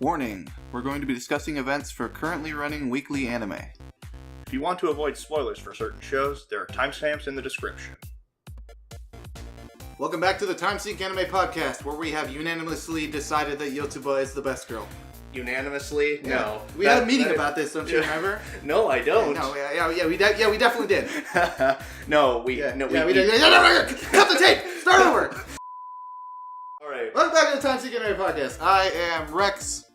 Warning, we're going to be discussing events for currently running weekly anime. If you want to avoid spoilers for certain shows, there are timestamps in the description. Welcome back to the Timesink Anime Podcast, where we have unanimously decided that Yotsuba is the best girl. Unanimously? Yeah. No. We had a meeting about this, don't you remember? No, I don't. No, we definitely did. No, we did. Cut the tape! Start over! Alright. Welcome back to the Timesink Anime Podcast. I am Rex.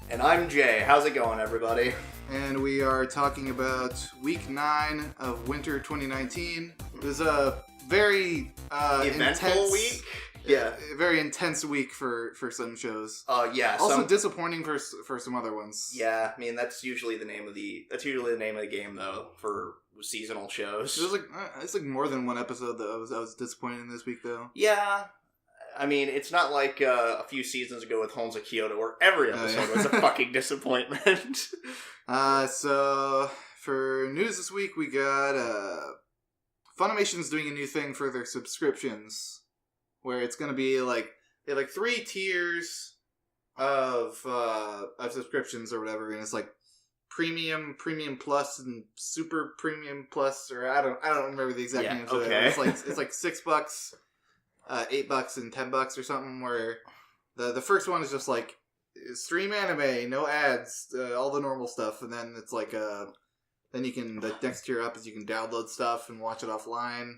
And I'm Jay. How's it going, everybody? And we are talking about week 9 of winter 2019. It was a very eventful week. Yeah, a very intense week for some shows. Yeah. Also disappointing for some other ones. Yeah, I mean that's usually the name of the game though for seasonal shows. It was it's like more than one episode that I was disappointed in this week though. Yeah. I mean, it's not like a few seasons ago with Homes of Kyoto where every episode was a fucking disappointment. So for news this week, we got Funimation's doing a new thing for their subscriptions, where it's going to be they have 3 tiers of subscriptions or whatever, and it's like premium plus, and super premium plus, or I don't remember the exact names of it. It's like $6. $8 and $10 or something, where the first one is just like stream anime, no ads, all the normal stuff, and then it's like then you can, the next tier up is you can download stuff and watch it offline,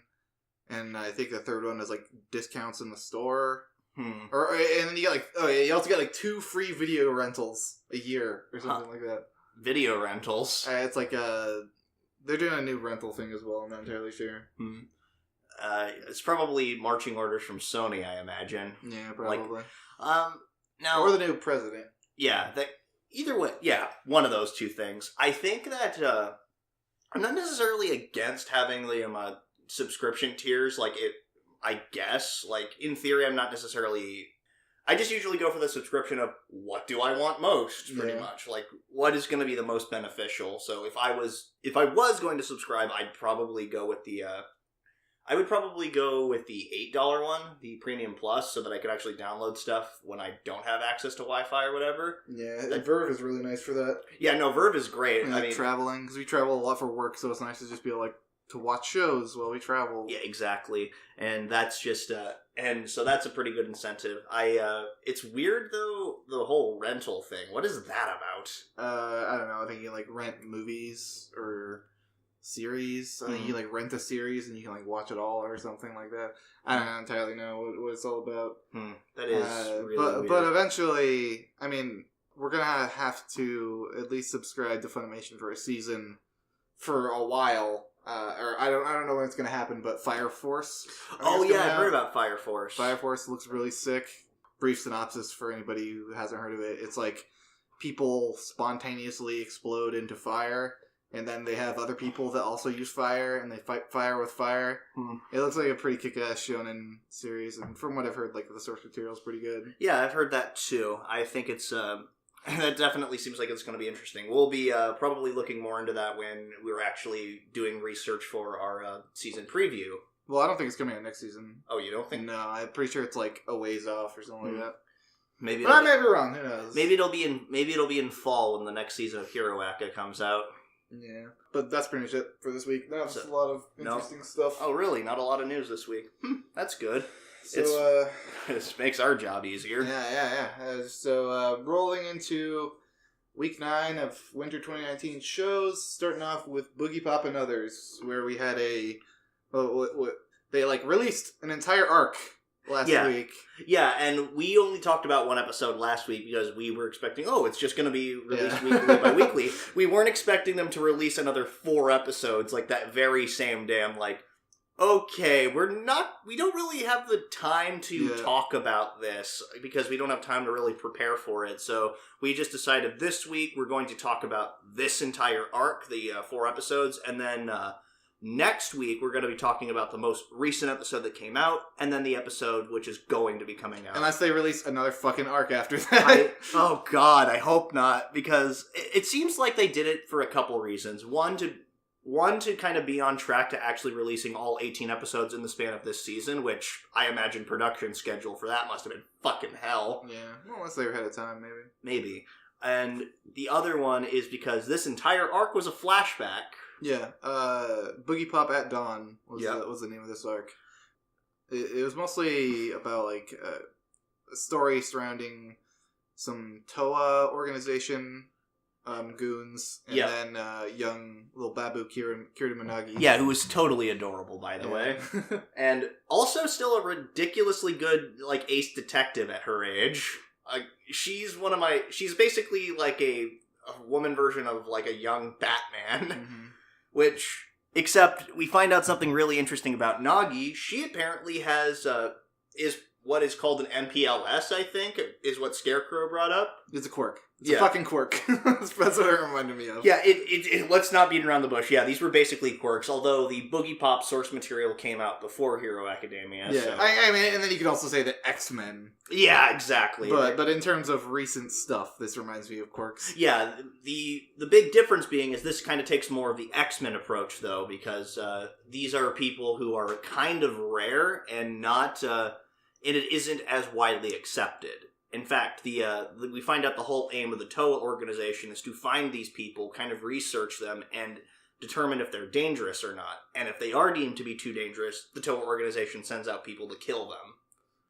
and I think the third one is like discounts in the store, and then you get you also get 2 free video rentals a year or something like that. Video rentals. It's like they're doing a new rental thing as well. I'm not entirely sure. It's probably marching orders from Sony, I imagine. Yeah, probably. No, or the new president. Yeah, either way. Yeah, one of those two things. I think that I'm not necessarily against having the subscription tiers. I guess, in theory, I'm not necessarily. I just usually go for the subscription of what do I want most, pretty much. What is going to be the most beneficial. So if I was going to subscribe, I'd probably go with the. I would probably go with the $8 one, the Premium Plus, so that I could actually download stuff when I don't have access to Wi-Fi or whatever. Yeah, Verve is really nice for that. Yeah, no, Verve is great. And traveling, because we travel a lot for work, so it's nice to just be able to watch shows while we travel. Yeah, exactly. And that's just, and so that's a pretty good incentive. It's weird though, the whole rental thing. What is that about? I don't know. I think you rent movies or series. I think you rent a series and you can watch it all or something like that. I don't entirely know what it's all about. That is really weird. But eventually, I mean, we're gonna have to at least subscribe to Funimation for a season for a while. Or I don't know when it's gonna happen, but Fire Force. Oh yeah, I've heard about Fire Force. Fire Force looks really sick. Brief synopsis for anybody who hasn't heard of it: it's people spontaneously explode into fire. And then they have other people that also use fire, and they fight fire with fire. It looks like a pretty kick-ass shonen series, and from what I've heard, the source material is pretty good. Yeah, I've heard that too. I think it's that definitely seems like it's going to be interesting. We'll be probably looking more into that when we're actually doing research for our season preview. Well, I don't think it's coming out next season. Oh, you don't think? No, I'm pretty sure it's a ways off or something like that. Maybe, but I may be wrong. Who knows? Maybe it'll be in fall when the next season of Hiroaka comes out. Yeah, but that's pretty much it for this week. That's a lot of interesting stuff. Oh, really? Not a lot of news this week. That's good. So, this makes our job easier. Yeah. So, rolling into week 9 of winter 2019 shows, starting off with Boogiepop and Others, where we had they released an entire arc last week. Yeah, and we only talked about one episode last week because we were expecting, it's just going to be released weekly by weekly. We weren't expecting them to release another 4 episodes that very same day. I'm okay, we don't really have the time to talk about this because we don't have time to really prepare for it. So we just decided this week we're going to talk about this entire arc, the 4 episodes, and then next week, we're going to be talking about the most recent episode that came out, and then the episode which is going to be coming out. Unless they release another fucking arc after that. Oh god, I hope not, because it seems like they did it for a couple reasons. One, one, to kind of be on track to actually releasing all 18 episodes in the span of this season, which I imagine production schedule for that must have been fucking hell. Yeah, well, unless they were ahead of time, maybe. Maybe. And the other one is because this entire arc was a flashback. Yeah, Boogiepop at Dawn was the name of this arc. It was mostly about, like, a story surrounding some TOA organization goons, and then young little babu Kirita Minagi. Yeah, who was totally adorable, by the way. And also still a ridiculously good, like, ace detective at her age. She's basically like a woman version of, like, a young Batman. Mm-hmm. Which, except we find out something really interesting about Nagi. She apparently has, is what is called an MPLS, I think, is what Scarecrow brought up. It's a quirk. It's a fucking quirk. That's what it reminded me of. Yeah, let's not beat around the bush. Yeah, these were basically quirks, although the Boogiepop source material came out before Hero Academia. Yeah, so. I mean, and then you could also say the X-Men. Yeah, exactly. But in terms of recent stuff, this reminds me of quirks. Yeah, the big difference being is this kind of takes more of the X-Men approach, though, because these are people who are kind of rare and not... and it isn't as widely accepted. In fact, we find out the whole aim of the TOA organization is to find these people, kind of research them, and determine if they're dangerous or not. And if they are deemed to be too dangerous, the TOA organization sends out people to kill them.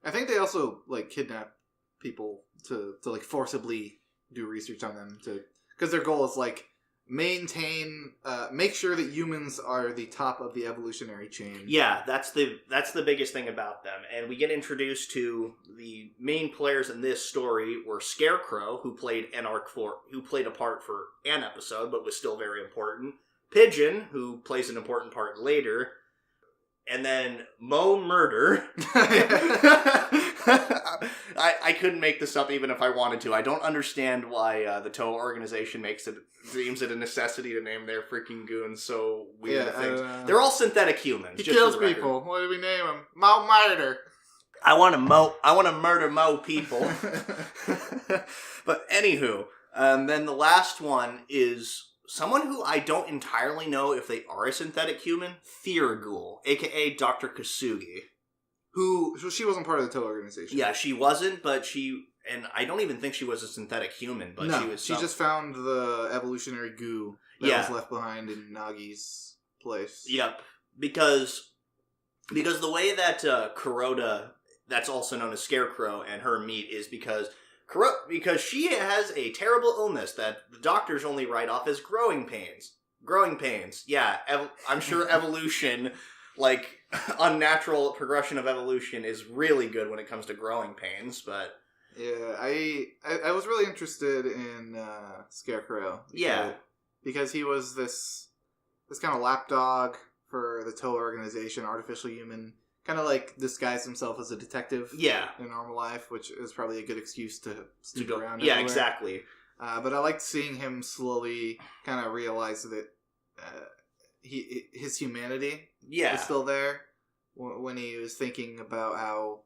I think they also, like, kidnap people to like, forcibly do research on them, because their goal is, like, make sure that humans are the top of the evolutionary chain. Yeah, that's the biggest thing about them. And we get introduced to the main players in this story were Scarecrow, who played a part for an episode, but was still very important. Pigeon, who plays an important part later. And then Mo Murder. I couldn't make this up even if I wanted to. I don't understand why the TOA organization deems it a necessity to name their freaking goons so weird things. They're all synthetic humans. He kills people. What do we name him? Mo Murder. I want to murder Mo people. But anywho, then the last one is someone who I don't entirely know if they are a synthetic human, Thiragul, aka Dr. Kasugi. So she wasn't part of the TOA organization. Yeah, she wasn't, and I don't even think she was a synthetic human, but she just found the evolutionary goo that was left behind in Nagi's place. Yep, because the way that Kuroda, that's also known as Scarecrow, and her meet is because she has a terrible illness that the doctors only write off as growing pains. Growing pains, yeah. I'm sure evolution, like, unnatural progression of evolution is really good when it comes to growing pains, but... Yeah, I was really interested in Scarecrow. Because he was this kind of lapdog for the TOA organization, artificial human, kind of like disguised himself as a detective in normal life, which is probably a good excuse to snoop around everywhere. Exactly. But I liked seeing him slowly kind of realize that his humanity was still there when he was thinking about how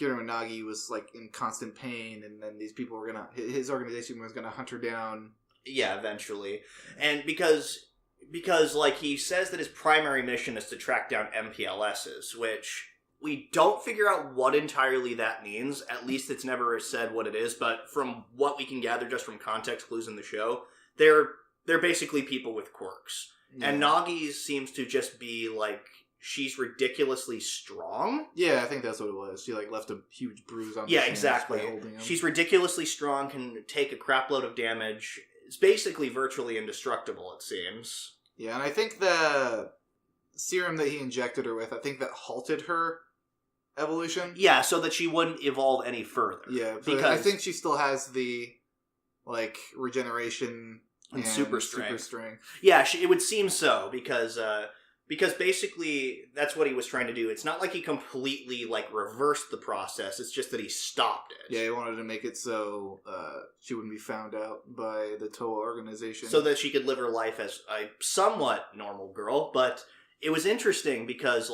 Kirita Minagi was, like, in constant pain, and then these people were his organization was gonna hunt her down. Yeah, eventually. And because, like, he says that his primary mission is to track down MPLSs, which we don't figure out what entirely that means. At least it's never said what it is, but from what we can gather just from context clues in the show, they're basically people with quirks. Yeah. And Nagi seems to just be, like, she's ridiculously strong. Yeah, I think that's what it was. She, like, left a huge bruise on his hands exactly. by holding him. She's ridiculously strong, can take a crap load of damage. It's basically virtually indestructible, it seems. Yeah, and I think the serum that he injected her with, I think that halted her evolution. Yeah, so that she wouldn't evolve any further. Yeah, because I think she still has the, like, regeneration and super strength. Yeah, it would seem so, because basically that's what he was trying to do. It's not like he completely, like, reversed the process. It's just that he stopped it. Yeah, he wanted to make it so she wouldn't be found out by the TOA organization. So that she could live her life as a somewhat normal girl. But it was interesting because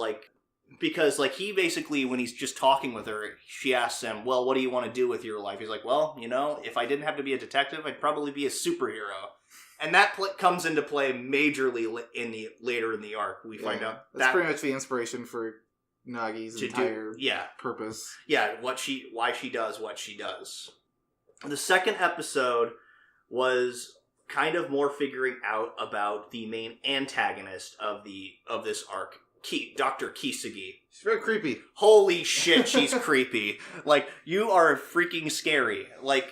he basically, when he's just talking with her, she asks him, well, what do you want to do with your life? He's like, well, if I didn't have to be a detective, I'd probably be a superhero. And that comes into play majorly later in the arc. We find out that's pretty much the inspiration for Nagi's entire purpose. Yeah, why she does what she does. The second episode was kind of more figuring out about the main antagonist of this arc, Dr. Kisugi. She's very creepy. Holy shit, she's creepy. Like, you are freaking scary. Like,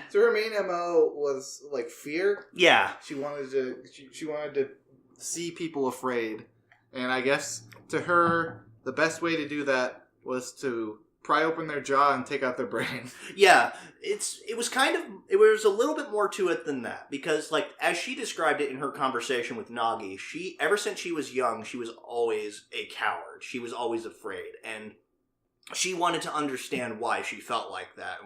so her main MO was like fear. Yeah, she wanted to see people afraid, and I guess to her the best way to do that was to pry open their jaw and take out their brain. Yeah, it was a little bit more to it than that, because like as she described it in her conversation with Nagi, ever since she was young, she was always a coward. She was always afraid, and she wanted to understand why she felt like that,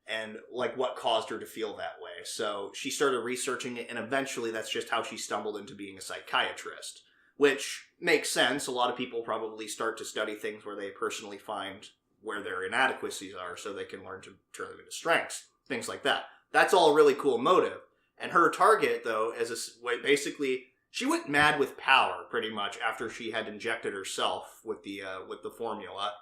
and like what caused her to feel that way. So she started researching it, and eventually that's just how she stumbled into being a psychiatrist. Which makes sense. A lot of people probably start to study things where they personally find where their inadequacies are so they can learn to turn them into strengths. Things like that. That's all a really cool motive. And her target, though, basically, she went mad with power, pretty much, after she had injected herself with the formula.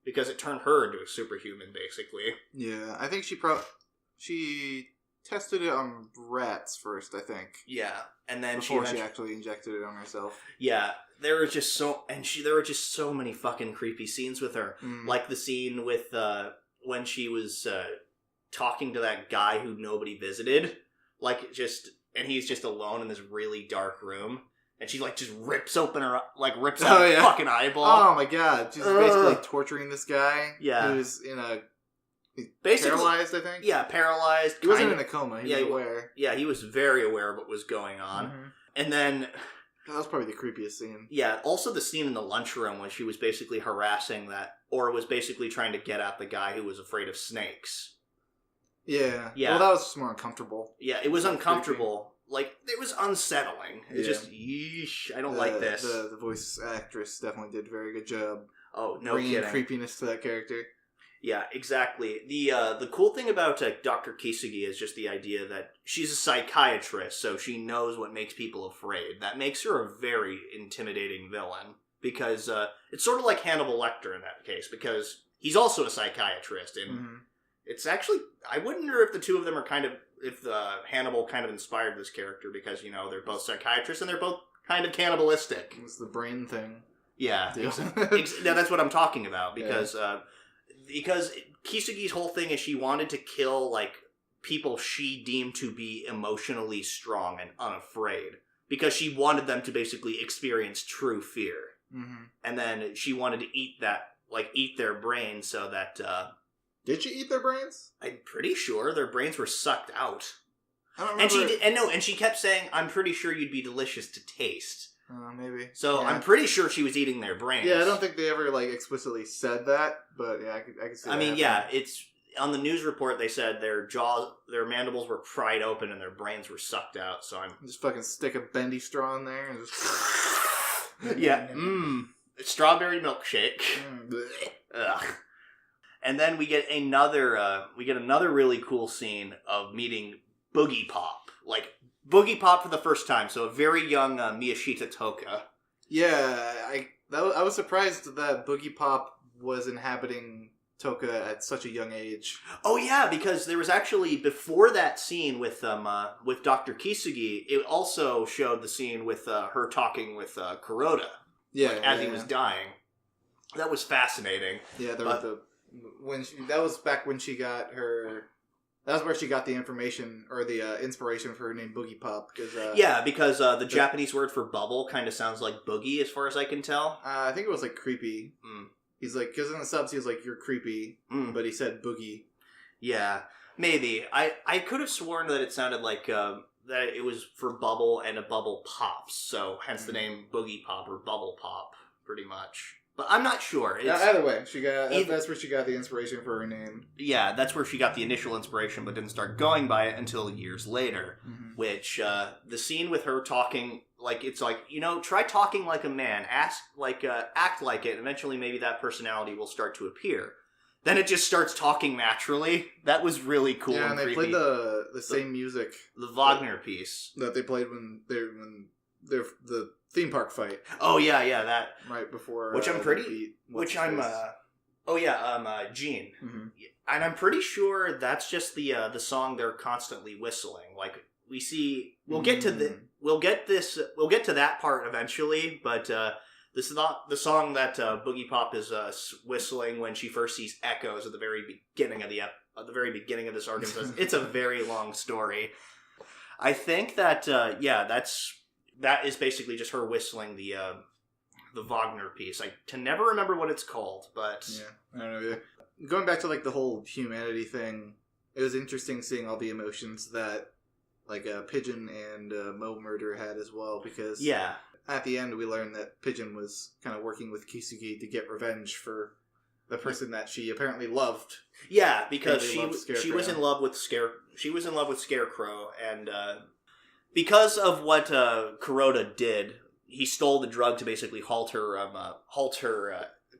Because it turned her into a superhuman, basically. Yeah, I think she tested it on rats first, I think. Yeah, and then before she actually injected it on herself. Yeah, there were just so many fucking creepy scenes with her. Like the scene with when she was talking to that guy who nobody visited, and he's just alone in this really dark room, and she like just rips out her fucking eyeball. Oh my god, she's basically torturing this guy. Yeah, who's basically paralyzed, I think. Yeah, paralyzed. He wasn't in a coma. He was aware. Yeah, he was very aware of what was going on. Mm-hmm. And then that was probably the creepiest scene. Yeah, also the scene in the lunchroom when she was basically harassing or was basically trying to get at the guy who was afraid of snakes. Yeah. Well, that was just more uncomfortable. Yeah, it was uncomfortable. Like, it was unsettling. It's just, yeesh, I don't like this. The voice actress definitely did a very good job. Oh, no bringing kidding. Creepiness to that character. Yeah, exactly. The cool thing about Dr. Kisugi is just the idea that she's a psychiatrist, so she knows what makes people afraid. That makes her a very intimidating villain, because it's sort of like Hannibal Lecter in that case, because he's also a psychiatrist, and it's actually, I wonder if the two of them are if Hannibal kind of inspired this character, because, they're both psychiatrists, and they're both kind of cannibalistic. It's the brain thing. Yeah, that's what I'm talking about, because... Yeah. Because Kisugi's whole thing is she wanted to kill, people she deemed to be emotionally strong and unafraid. Because she wanted them to basically experience true fear. Mm-hmm. And then she wanted to eat their brains so that... Did she eat their brains? I'm pretty sure their brains were sucked out. I don't remember. And she kept saying, I'm pretty sure you'd be delicious to taste. Maybe. So, yeah. I'm pretty sure she was eating their brains. Yeah, I don't think they ever, explicitly said that, but yeah, I could see that. I mean, yeah, it's... On the news report, they said their mandibles were pried open and their brains were sucked out, so I'm... Just fucking stick a bendy straw in there and just... Yeah, strawberry milkshake. Ugh. And then we get another really cool scene of meeting Boogiepop. Boogiepop for the first time, so a very young Miyashita Toka. Yeah, I was surprised that Boogiepop was inhabiting Toka at such a young age. Oh yeah, because there was actually, before that scene with Dr. Kisugi, it also showed the scene with her talking with Kuroda. Yeah, as he was dying. That was fascinating. Yeah, that was back when she got her... That was where she got the information, or the inspiration for her name, Boogiepop. Because the Japanese word for bubble kind of sounds like boogie, as far as I can tell. I think it was creepy. He's because in the subs he was you're creepy, but he said boogie. Yeah, maybe. I could have sworn that it sounded like that it was for bubble and a bubble pops, so hence the name Boogiepop or Bubble Pop, pretty much. But I'm not sure. Either way, that's where she got the inspiration for her name. Yeah, that's where she got the initial inspiration, but didn't start going by it until years later. Mm-hmm. Which, the scene with her talking, it's try talking like a man, act like it, and eventually maybe that personality will start to appear. then it just starts talking naturally. That was really cool. Yeah, and they creepy. played the same music, the Wagner piece that they played when they're the theme park fight. Oh yeah, that right before. Which I'm pretty. Gene. Mm-hmm. And I'm pretty sure that's just the song they're constantly whistling. Like we see, we'll get to that part eventually. But this is not the song that Boogiepop is whistling when she first sees echoes at the very beginning of this arc. It's a very long story. I think that that is basically just her whistling the Wagner piece. I can never remember what it's called, but yeah, I don't know either. Going back to like the whole humanity thing, it was interesting seeing all the emotions that like Pigeon and Mo Murder had as well, because at the end we learned that Pigeon was kind of working with Kisugi to get revenge for the person that she apparently loved. Yeah, because she was in love with Scarecrow, and because of what Kuroda did, he stole the drug to basically halt her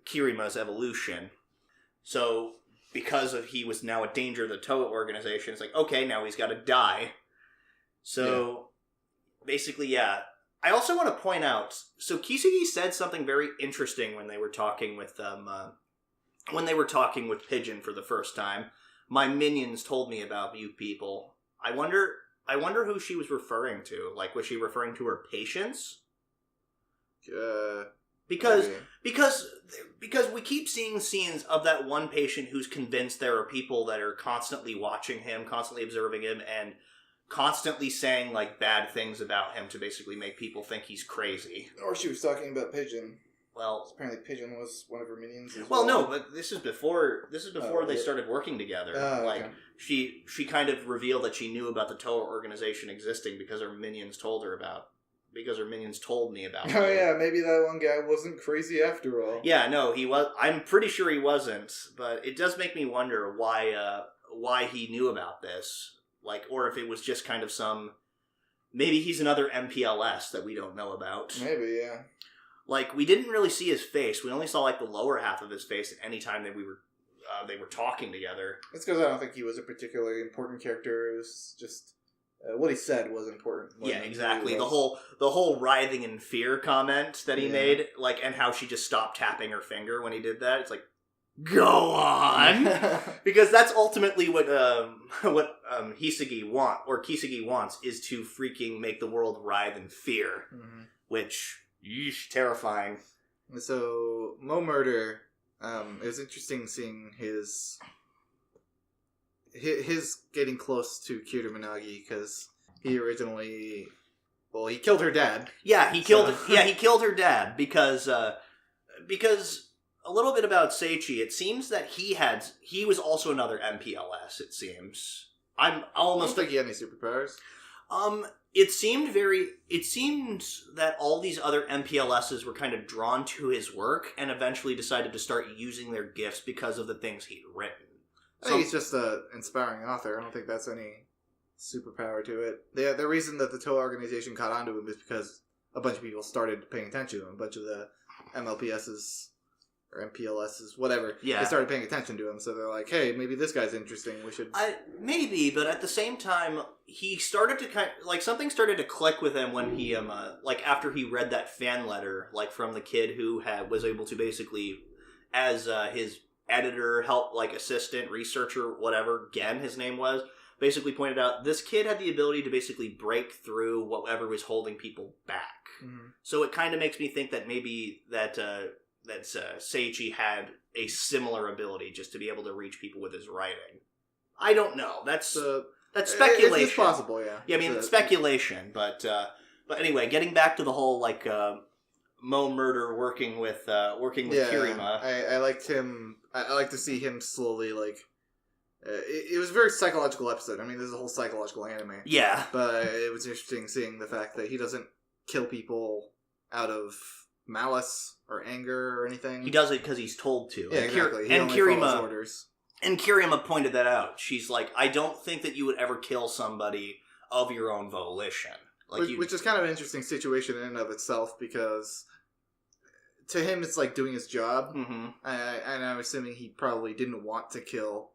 Kirima's evolution. So, because he was now a danger to the Toa organization, it's like, okay, now he's got to die. So, basically, I also want to point out, so Kisugi said something very interesting when they were talking with Pigeon for the first time. My minions told me about you people. I wonder who she was referring to. Like, was she referring to her patients? Because we keep seeing scenes of that one patient who's convinced there are people that are constantly watching him, constantly observing him, and constantly saying like bad things about him to basically make people think he's crazy. Or she was talking about Pigeon. Well, apparently Pigeon was one of her minions as well. No, but this is before they started working together. Okay. She kind of revealed that she knew about the Toa organization existing because her minions told me about Oh it. yeah, maybe that one guy wasn't crazy after all. Yeah, no, he was. I'm pretty sure he wasn't, but it does make me wonder why he knew about this. Like, or if it was just kind of maybe he's another MPLS that we don't know about. Maybe, yeah. Like, we didn't really see his face. We only saw like the lower half of his face at any time that they were talking together. It's because I don't think he was a particularly important character. It was just what he said was important. Yeah, exactly. The whole writhing in fear comment that he made, like, and how she just stopped tapping her finger when he did that. It's like, go on, because that's ultimately what Kisugi wants is to freaking make the world writhe in fear, which terrifying. So Mo Murder, it was interesting seeing his getting close to Kyoto Minagi, because he originally, he killed her dad. Yeah, he killed her dad because a little bit about Seichi. It seems that he was also another MPLS. It seems. I don't think he had any superpowers. It seemed that all these other MPLSs were kind of drawn to his work and eventually decided to start using their gifts because of the things he'd written. I think he's just an inspiring author. I don't think that's any superpower to it. The reason that the Toa organization caught on to him is because a bunch of people started paying attention to him. A bunch of the MLPSs or MPLSs, whatever. Yeah. They started paying attention to him, so they're like, hey, maybe this guy's interesting. We should... Maybe, but at the same time, he started to something started to click with him when he, after he read that fan letter, from the kid who was able to basically, as his editor, assistant, researcher, whatever, Gen, his name was, basically pointed out, this kid had the ability to basically break through whatever was holding people back. Mm-hmm. So it kind of makes me think that maybe that Seiichi had a similar ability, just to be able to reach people with his writing. I don't know. That's speculation. It's possible, yeah. Yeah, I mean, it's speculation, but anyway, getting back to the whole Mo Murder working with Kirima. I liked him. I like to see him slowly it was a very psychological episode. I mean, this is a whole psychological anime. Yeah, but it was interesting seeing the fact that he doesn't kill people out of malice or anger or anything. He does it because he's told to. Yeah, exactly. He only follows orders. And Kirima pointed that out. She's like, I don't think that you would ever kill somebody of your own volition. Which is kind of an interesting situation in and of itself, because to him, it's like doing his job. Mm-hmm. And I'm assuming he probably didn't want to kill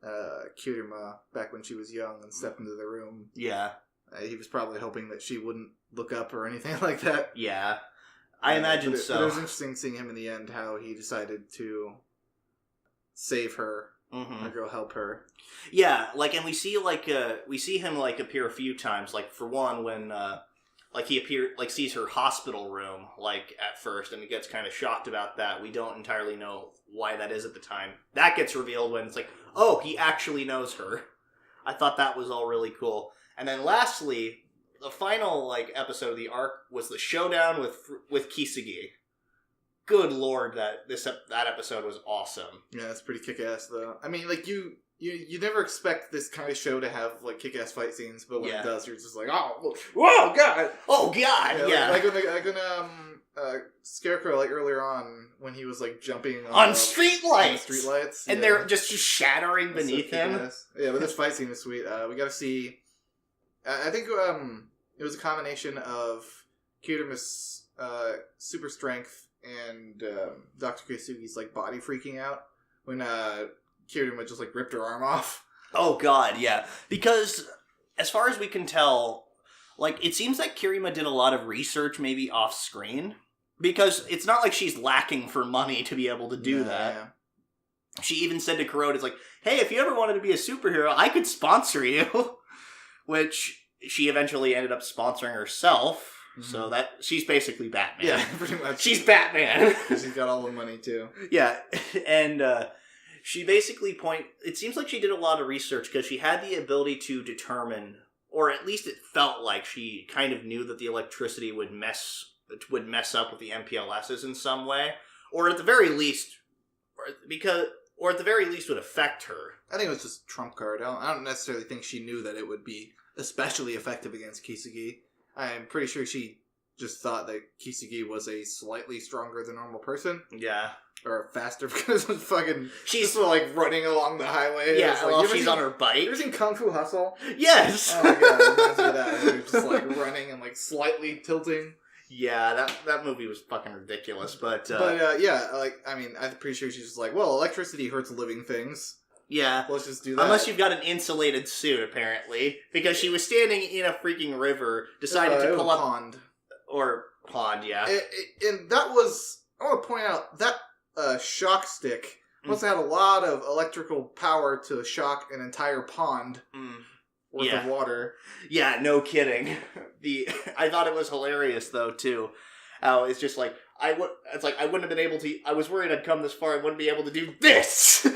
Kirima back when she was young and step into the room. Yeah. He was probably hoping that she wouldn't look up or anything like that. Yeah. I imagine so. But it was interesting seeing him in the end, how he decided to save her or go help her. Yeah, like, and we see him like appear a few times. Like, for one, when like he sees her hospital room like at first, and he gets kind of shocked about that. We don't entirely know why that is at the time. That gets revealed when it's like, oh, he actually knows her. I thought that was all really cool. And then lastly, the final like episode of the arc was the showdown with Kisugi. Good lord, that episode was awesome. Yeah, it's pretty kick-ass though. I mean, like you never expect this kind of show to have like kick-ass fight scenes, but when it does, you're just like, oh, whoa, god, oh god, yeah. Like when Scarecrow, like earlier on when he was like jumping on streetlights, and they're just shattering beneath him. Yeah, but this fight scene is sweet. We got to see. I think it was a combination of Kirima's super strength and Dr. Keisugi's like body freaking out when Kirima just like ripped her arm off. Oh god, yeah. Because as far as we can tell, like it seems like Kirima did a lot of research maybe off screen. Because it's not like she's lacking for money to be able to do that. Yeah. She even said to Kuroda, it's like, hey, if you ever wanted to be a superhero, I could sponsor you. Which she eventually ended up sponsoring herself. Mm-hmm. So that she's basically Batman. Yeah, pretty much. She's Batman. Because she's got all the money, too. Yeah, and she basically it seems like she did a lot of research because she had the ability to determine, or at least it felt like she kind of knew that the electricity would mess up with the MPLSs in some way, or at the very least, would affect her. I think it was just trump card. I don't necessarily think she knew that it would be especially effective against Kisugi. I'm pretty sure she just thought that Kisugi was a slightly stronger than normal person. Yeah. Or faster, because she's just like running along the highway. Yeah, while she's on her bike. You ever seen Kung Fu Hustle? Yes! Oh my god, it reminds me of that. She's just like running and like slightly tilting. Yeah, that movie was fucking ridiculous, but yeah, like, I mean, I'm pretty sure she's just like, well, electricity hurts living things. Yeah. Let's just do that. Unless you've got an insulated suit, apparently. Because she was standing in a freaking river, decided to pull up... pond. Or pond, yeah. And that was... I want to point out, that shock stick must have had a lot of electrical power to shock an entire pond worth of water. Yeah, no kidding. I thought it was hilarious, though, too. How it's just like, I wouldn't have been able to... I was worried I'd come this far, I wouldn't be able to do this!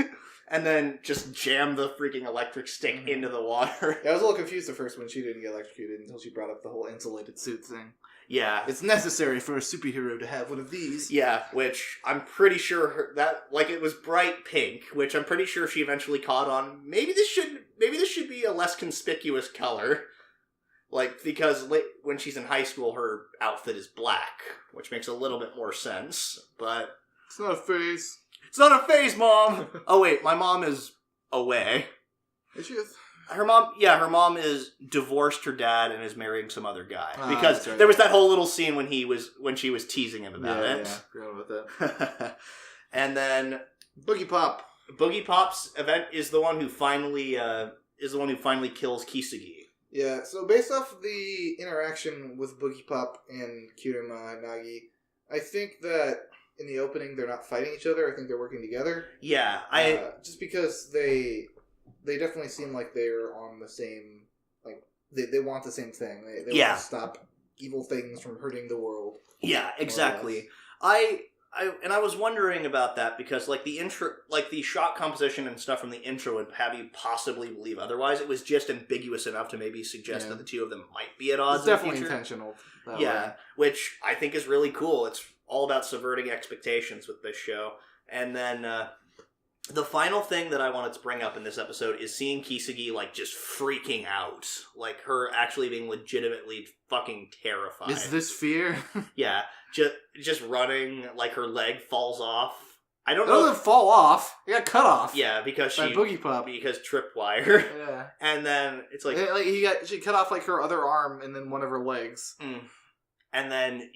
And then just jam the freaking electric stick into the water. Yeah, I was a little confused at first when she didn't get electrocuted until she brought up the whole insulated suit thing. Yeah. It's necessary for a superhero to have one of these. Yeah, which I'm pretty sure it was bright pink, which I'm pretty sure she eventually caught on. Maybe this should be a less conspicuous color. Like, because when she's in high school, her outfit is black, which makes a little bit more sense, but... It's not a phase. It's not a phase, Mom! Oh, wait, my mom is away. Is she? Her mom is divorced her dad and is marrying some other guy. Because right. There was that whole little scene when she was teasing him about it. Yeah, forgot about that. And then Boogiepop's event is the one who finally kills Kisugi. Yeah, so based off the interaction with Boogiepop and Kirima Nagi, I think that in the opening they're not fighting each other. I think they're working together. Yeah, just because they definitely seem like they're on the same, like they want the same thing. They want to stop evil things from hurting the world. Yeah, exactly. I was wondering about that because like the intro, like the shot composition and stuff from the intro would have you possibly believe otherwise. It was just ambiguous enough to maybe suggest that the two of them might be at odds. It's definitely intentional. Yeah, which I think is really cool. It's all about subverting expectations with this show. And then the final thing that I wanted to bring up in this episode is seeing Kisugi like just freaking out, like her actually being legitimately fucking terrified. Is this fear? Yeah. Just running, like her leg falls off. I don't know. It doesn't fall off. It got cut off. Yeah, because by Boogiepop. Because tripwire. Yeah. And then it's like she cut off like her other arm and then one of her legs. And then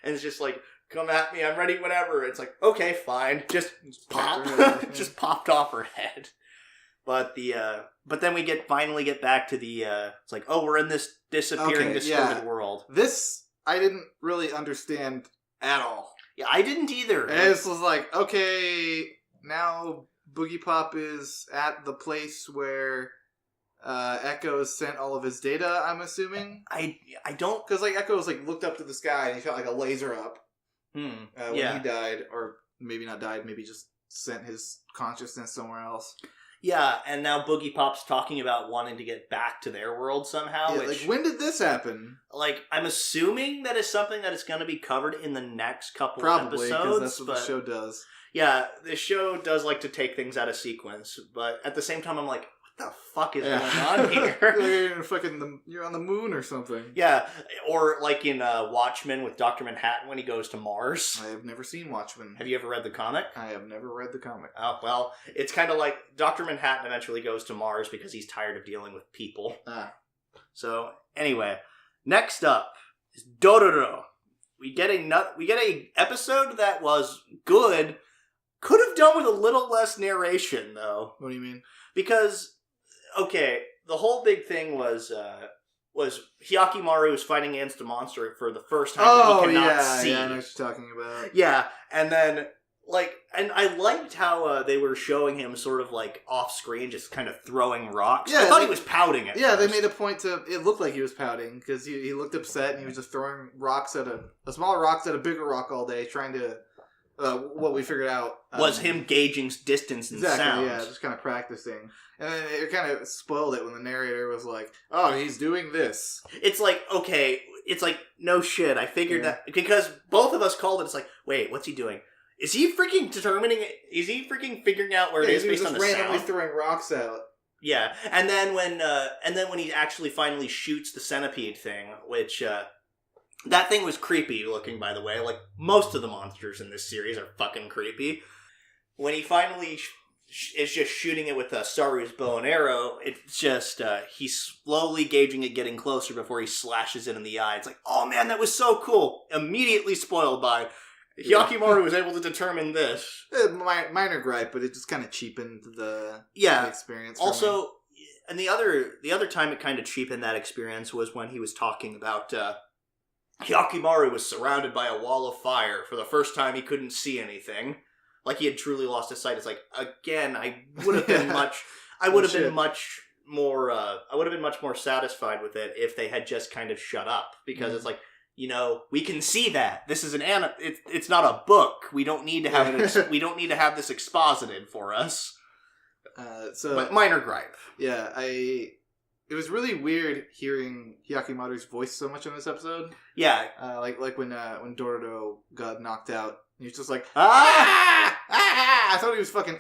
and it's just like come at me, I'm ready, whatever. It's like, okay, fine. Just pop. Just popped off her head. But then we finally get back to it's like, oh, we're in this disappearing, distorted world. This, I didn't really understand at all. Yeah, I didn't either. And it was like, okay, now Boogiepop is at the place where Echo sent all of his data, I'm assuming. I don't... Because, like, Echo was, like, looked up to the sky and he felt like a laser up when he died. Or maybe not died, maybe just sent his consciousness somewhere else. Yeah, and now Boogiepop's talking about wanting to get back to their world somehow. Yeah, like, when did this happen? Like, I'm assuming that is something that is going to be covered in the next couple episodes. Probably, because that's what the show does. Yeah, the show does like to take things out of sequence, but at the same time, I'm like, what the fuck is going on here? You're on the moon or something. Yeah, or like in Watchmen with Dr. Manhattan when he goes to Mars. I have never seen Watchmen. Have you ever read the comic? I have never read the comic. Oh, well, it's kind of like Dr. Manhattan eventually goes to Mars because he's tired of dealing with people. So, anyway, next up is Dororo. We get a episode that was good. Could have done with a little less narration, though. What do you mean? Because, okay, the whole big thing was Hyakimaru was fighting against a monster for the first time that he cannot see. Yeah, I know what you're talking about. Yeah, and then, and I liked how they were showing him sort of, off-screen, just kind of throwing rocks. Yeah, I thought he was pouting at first. They made a point it looked like he was pouting, because he looked upset, and he was just throwing rocks at smaller rocks at a bigger rock all day, trying to... what we figured out was him gauging distance and sound. Yeah, just kind of practicing. And then it kind of spoiled it when the narrator was like, oh, he's doing this. It's like, okay, no shit, I figured that, because both of us called it, it's like, wait, what's he doing? Is he freaking figuring out where it is based on the sound? He's randomly throwing rocks out. Yeah, and then when he actually finally shoots the centipede thing, which, that thing was creepy looking, by the way. Like, most of the monsters in this series are fucking creepy. When he finally is just shooting it with Saru's bow and arrow, it's just, he's slowly gauging it, getting closer before he slashes it in the eye. It's like, oh man, that was so cool. Immediately spoiled by Hyakimaru was able to determine this. Minor gripe, but it just kind of cheapened the experience. Also, and the other time it kind of cheapened that experience was when he was talking about... Hyakimaru was surrounded by a wall of fire. For the first time, he couldn't see anything. Like he had truly lost his sight. It's like, again, I would have been much more satisfied with it if they had just kind of shut up. Because it's like, we can see that. This is it's not a book. We don't need to have have this exposited for us. But minor gripe. Yeah, it was really weird hearing Hyakimaru's voice so much in this episode. Yeah. Like when Dororo got knocked out, he was just like, ah! I thought he was fucking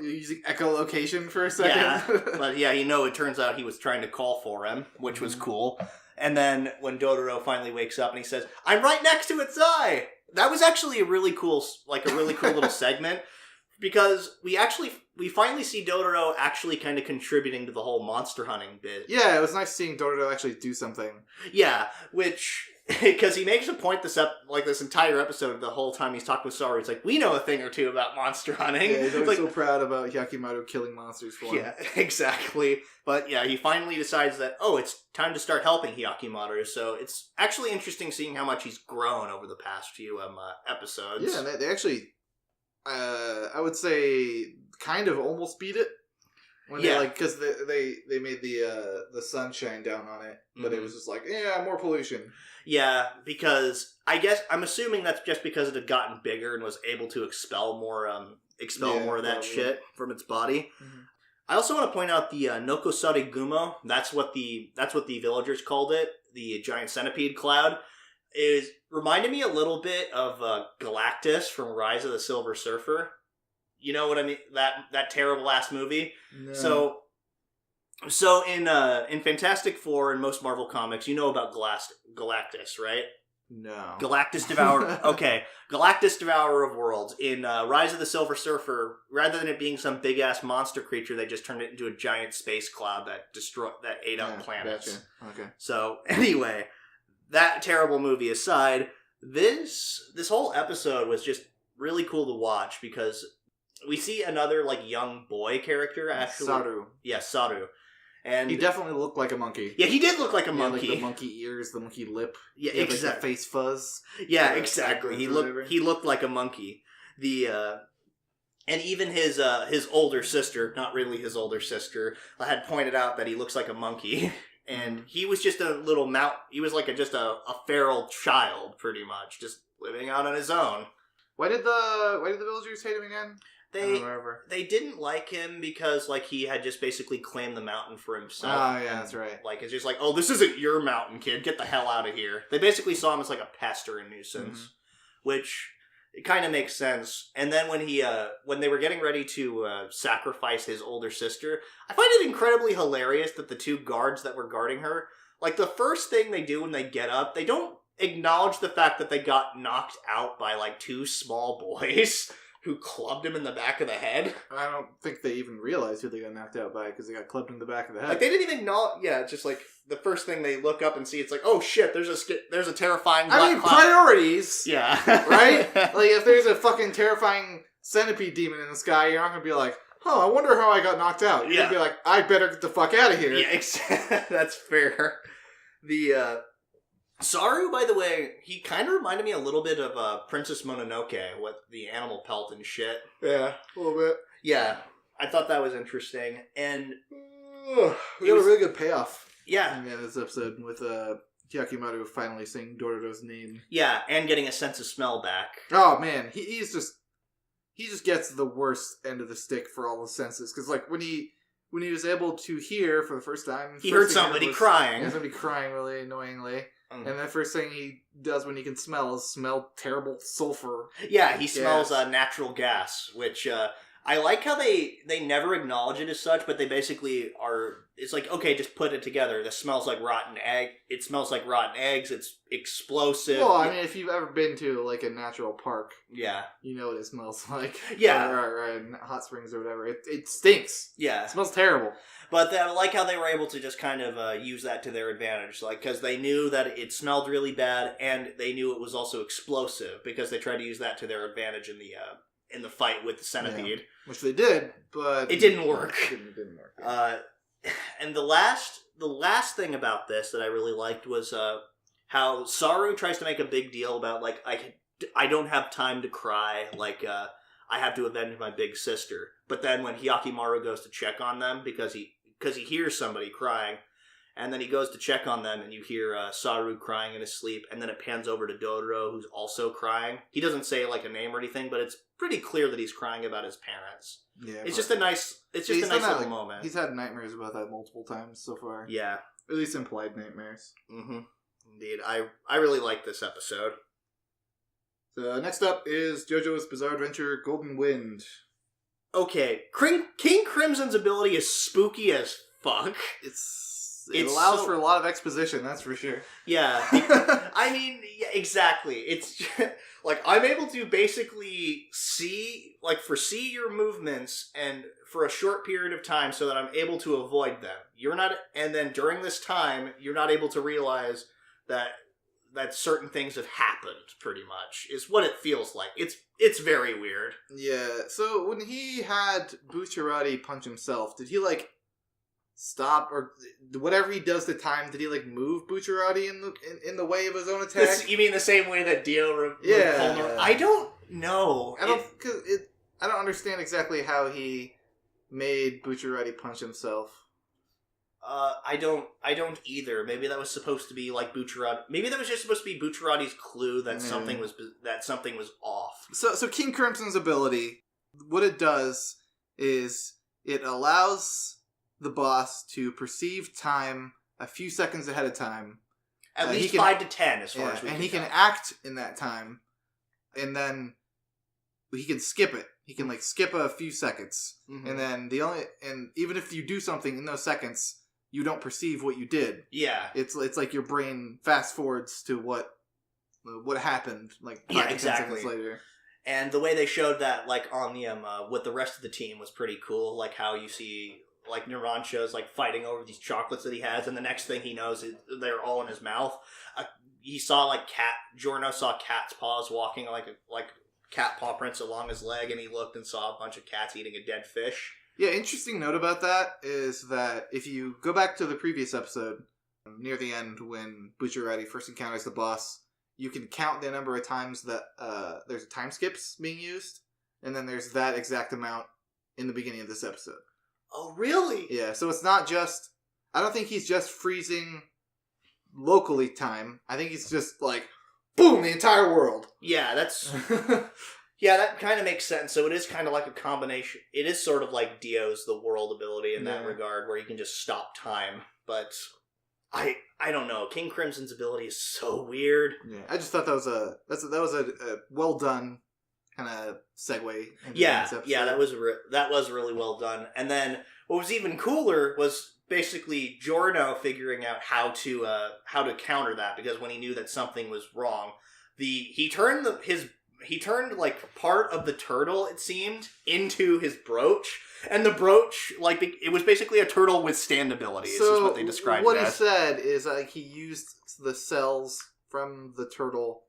using echolocation for a second. Yeah. But yeah, it turns out he was trying to call for him, which was cool. And then when Dororo finally wakes up and he says, I'm right next to its eye! That was actually a really cool little segment. Because we finally see Dororo actually kind of contributing to the whole monster hunting bit. Yeah, it was nice seeing Dororo actually do something. Yeah, because he makes a point this entire episode, the whole time he's talking with Saru, it's like, we know a thing or two about monster hunting. Yeah, he's always so proud about Hyakimaru killing monsters for him. Yeah, exactly. But yeah, he finally decides that, it's time to start helping Hyakimaru, so it's actually interesting seeing how much he's grown over the past few episodes. Yeah, they actually... I would say kind of almost beat it. Because they made the sun shine down on it, but it was just like, more pollution. Yeah, because I'm assuming that's just because it had gotten bigger and was able to expel more of that shit from its body. Mm-hmm. I also want to point out the Nokosari Gumo. That's what the villagers called it, the giant centipede cloud. Is reminded me a little bit of Galactus from Rise of the Silver Surfer. You know what I mean? That terrible ass movie. No. So in Fantastic Four and most Marvel comics, you know about Galactus, right? No. Galactus Devourer. Okay, Galactus Devourer of Worlds. In Rise of the Silver Surfer, rather than it being some big ass monster creature, they just turned it into a giant space cloud that ate up planets. Gotcha. Okay. So anyway. That terrible movie aside, This whole episode was just really cool to watch because we see another like young boy character actually. Saru. Yeah, Saru. And he definitely looked like a monkey. Yeah, he did look like a monkey. Like the monkey ears, the monkey lip. Yeah, exactly. Like the face fuzz. Yeah, exactly. He looked like a monkey. And even his older sister, not really his older sister, had pointed out that he looks like a monkey. And he was just a little he was like just a feral child, pretty much, just living out on his own. Why did the villagers hate him again? They didn't like him because like he had just basically claimed the mountain for himself. Oh yeah, that's right. Like it's just like, oh, this isn't your mountain, kid. Get the hell out of here. They basically saw him as like a pest or a nuisance, which it kind of makes sense. And then when they were getting ready to sacrifice his older sister, I find it incredibly hilarious that the two guards that were guarding her, like the first thing they do when they get up, they don't acknowledge the fact that they got knocked out by like two small boys who clubbed him in the back of the head. I don't think they even realized who they got knocked out by because they got clubbed in the back of the head. Like they didn't even know. Yeah, it's just like the first thing they look up and see, it's like, oh shit, there's a terrifying. Black cloud. Priorities. Yeah, right. Like if there's a fucking terrifying centipede demon in the sky, you're not gonna be like, oh, I wonder how I got knocked out. You're gonna be like, I better get the fuck out of here. Yeah, that's fair. Saru, by the way, he kind of reminded me a little bit of Princess Mononoke with the animal pelt and shit. Yeah, a little bit. Yeah, I thought that was interesting. And we got a really good payoff. Yeah. In this episode with Hyakimaru finally saying Dororo's name. Yeah, and getting a sense of smell back. Oh, man. He just gets the worst end of the stick for all the senses. Because, like, when he was able to hear for the first time... He heard somebody crying. Yeah, somebody crying really annoyingly. And the first thing he does when he can smell is smell terrible sulfur. Yeah, he smells natural gas, which I like how they never acknowledge it as such, but they basically are... It's like, okay, just put it together. This smells like rotten egg. It smells like rotten eggs. It's explosive. Well, I mean, if you've ever been to, like, a natural park... Yeah. You know what it smells like. Yeah. Or hot springs or whatever. It stinks. Yeah. It smells terrible. But I like how they were able to just kind of use that to their advantage, like because they knew that it smelled really bad, and they knew it was also explosive because they tried to use that to their advantage in the fight with the centipede, which they did, but it didn't work. It didn't work. Yeah. And the last thing about this that I really liked was how Saru tries to make a big deal about like I don't have time to cry, like I have to avenge my big sister. But then when Hyakimaru goes to check on them because he hears somebody crying, and then he goes to check on them, and you hear Saru crying in his sleep, and then it pans over to Dororo, who's also crying. He doesn't say like a name or anything, but it's pretty clear that he's crying about his parents. Yeah, it's just a nice little moment. He's had nightmares about that multiple times so far. Yeah, at least implied nightmares. Mm-hmm. Indeed, I really like this episode. So next up is JoJo's Bizarre Adventure: Golden Wind. Okay, King Crimson's ability is spooky as fuck. It allows for a lot of exposition, that's for sure. Yeah. I mean, yeah, exactly. It's just, like, I'm able to basically foresee your movements and for a short period of time so that I'm able to avoid them. And then during this time, you're not able to realize that certain things have happened, pretty much, is what it feels like. It's very weird. Yeah, so when he had Bucciarati punch himself, did he, like, stop, or whatever he does to time, did he, like, move Bucciarati in the way of his own attack? You mean the same way that Dio yeah. I don't know. I don't understand exactly how he made Bucciarati punch himself. I don't either. Maybe that was supposed to be like Bucciarati. Maybe that was just supposed to be Bucciarati's clue that something was off. So King Crimson's ability, what it does is it allows the boss to perceive time a few seconds ahead of time. At least 5 to 10, as far as we can tell. And he can act in that time, and then he can skip it. He can, like, skip a few seconds, and then and even if you do something in those seconds, you don't perceive what you did. Yeah, it's like your brain fast forwards to what happened, like 5 to 10 seconds later. And the way they showed that, like, on the with the rest of the team was pretty cool. Like how you see, like, Narancia's like fighting over these chocolates that he has, and the next thing he knows is they're all in his mouth. he saw like Giorno saw cat's paws walking like cat paw prints along his leg, and he looked and saw a bunch of cats eating a dead fish. Yeah, interesting note about that is that if you go back to the previous episode, near the end when Bucciarati first encounters the boss, you can count the number of times that there's time skips being used, and then there's that exact amount in the beginning of this episode. Oh, really? Yeah, so it's not just... I don't think he's just freezing locally time. I think he's just like, boom, the entire world. Yeah, that's... Yeah, that kind of makes sense. So it is kind of like a combination. It is sort of like Dio's the world ability in that regard, where you can just stop time. But I don't know. King Crimson's ability is so weird. Yeah, I just thought that was a well done kind of segue. Into Yeah, this episode. yeah, that was really well done. And then what was even cooler was basically Giorno figuring out how to counter that, because when he knew that something was wrong, he turned like part of the turtle, it seemed, into his brooch, and the brooch, like, it was basically a turtle with stand abilities, is what they described what it he as. said is like he used the cells from the turtle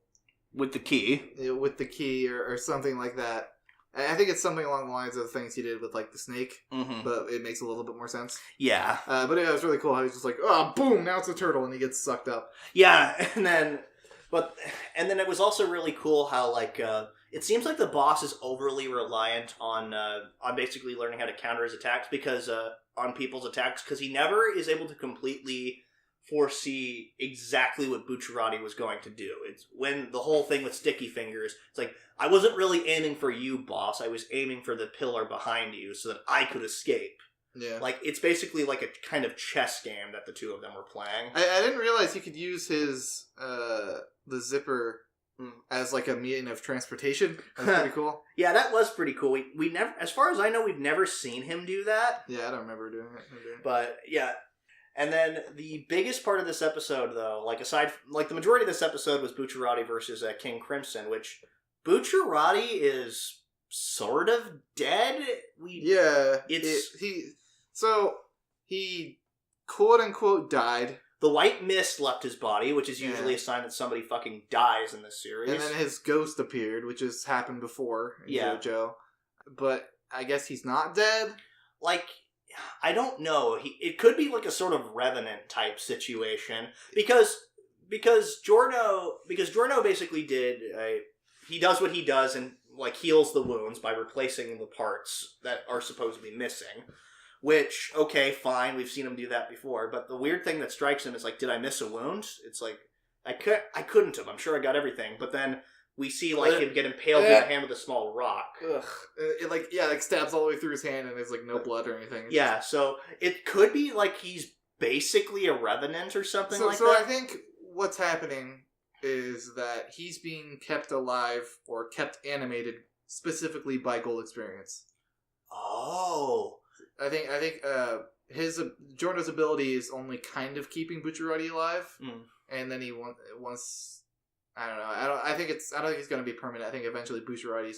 With the key. or something like that. I think it's something along the lines of the things he did with like the snake, but it makes a little bit more sense. Yeah. But it was really cool how he's just like, oh, boom, now it's a turtle, and he gets sucked up. Yeah, and then it was also really cool how, like, it seems like the boss is overly reliant on basically learning how to counter his attacks on people's attacks, because he never is able to completely foresee exactly what Bucciarati was going to do. It's when the whole thing with Sticky Fingers, it's like, I wasn't really aiming for you, boss. I was aiming for the pillar behind you so that I could escape. Yeah. Like, it's basically like a kind of chess game that the two of them were playing. I didn't realize he could use his, the zipper as like a mean of transportation. That's pretty cool. Yeah, that was pretty cool. We never, as far as I know, we've never seen him do that. Yeah, I don't remember doing it. But, yeah. And then the biggest part of this episode, though, like the majority of this episode was Bucciarati versus King Crimson, which Bucciarati is sort of dead. He quote unquote died. The white mist left his body, which is usually a sign that somebody fucking dies in this series. And then his ghost appeared, which has happened before in Jojo. But I guess he's not dead. Like, I don't know. It could be like a sort of Revenant type situation, because Giorno basically he does what he does and like heals the wounds by replacing the parts that are supposed to be missing. Which, okay, fine, we've seen him do that before. But the weird thing that strikes him is like, did I miss a wound? It's like, I couldn't have. I'm sure I got everything. But then we see like him get impaled in the hand with a small rock. Ugh. It stabs all the way through his hand, and there's like no blood or anything. It's so it could be like he's basically a Revenant or something like that. So I think what's happening is that he's being kept alive or kept animated specifically by Gold Experience. Oh. I think his Giorno's ability is only kind of keeping Bucciarati alive, and then he wants. I don't know. I don't think it's going to be permanent. I think eventually Bucciarati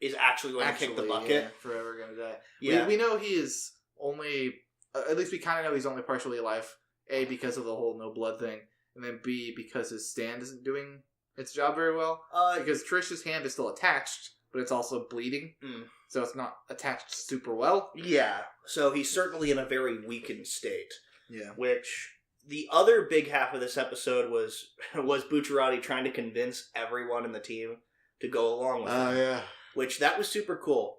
is actually going to kick the bucket. Forever going to die. Yeah. We know he is only. At least we kind of know he's only partially alive. A, because of the whole no blood thing, and then B, because his stand isn't doing its job very well. Because Trish's hand is still attached, but it's also bleeding. So it's not attached super well. Yeah. So he's certainly in a very weakened state. Yeah. Which, the other big half of this episode was Bucciarati trying to convince everyone in the team to go along with him. Oh, yeah. Which, that was super cool.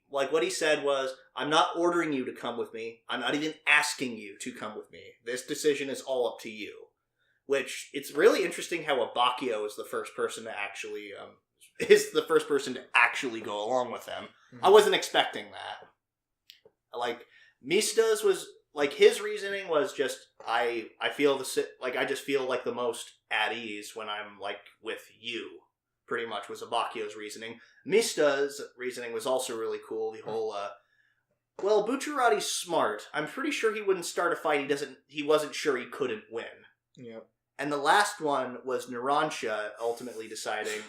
What he said was, I'm not ordering you to come with me. I'm not even asking you to come with me. This decision is all up to you. Which, it's really interesting how Abbacchio is the first person to actually, go along with him. I wasn't expecting that. Like, Mista's was, like, his reasoning was just, I just feel like the most at ease when I'm, like, with you, pretty much, was Abbacchio's reasoning. Mista's reasoning was also really cool. The whole, Bucciarati's smart. I'm pretty sure he wouldn't start a fight he wasn't sure he couldn't win. Yep. And the last one was Narancia ultimately deciding,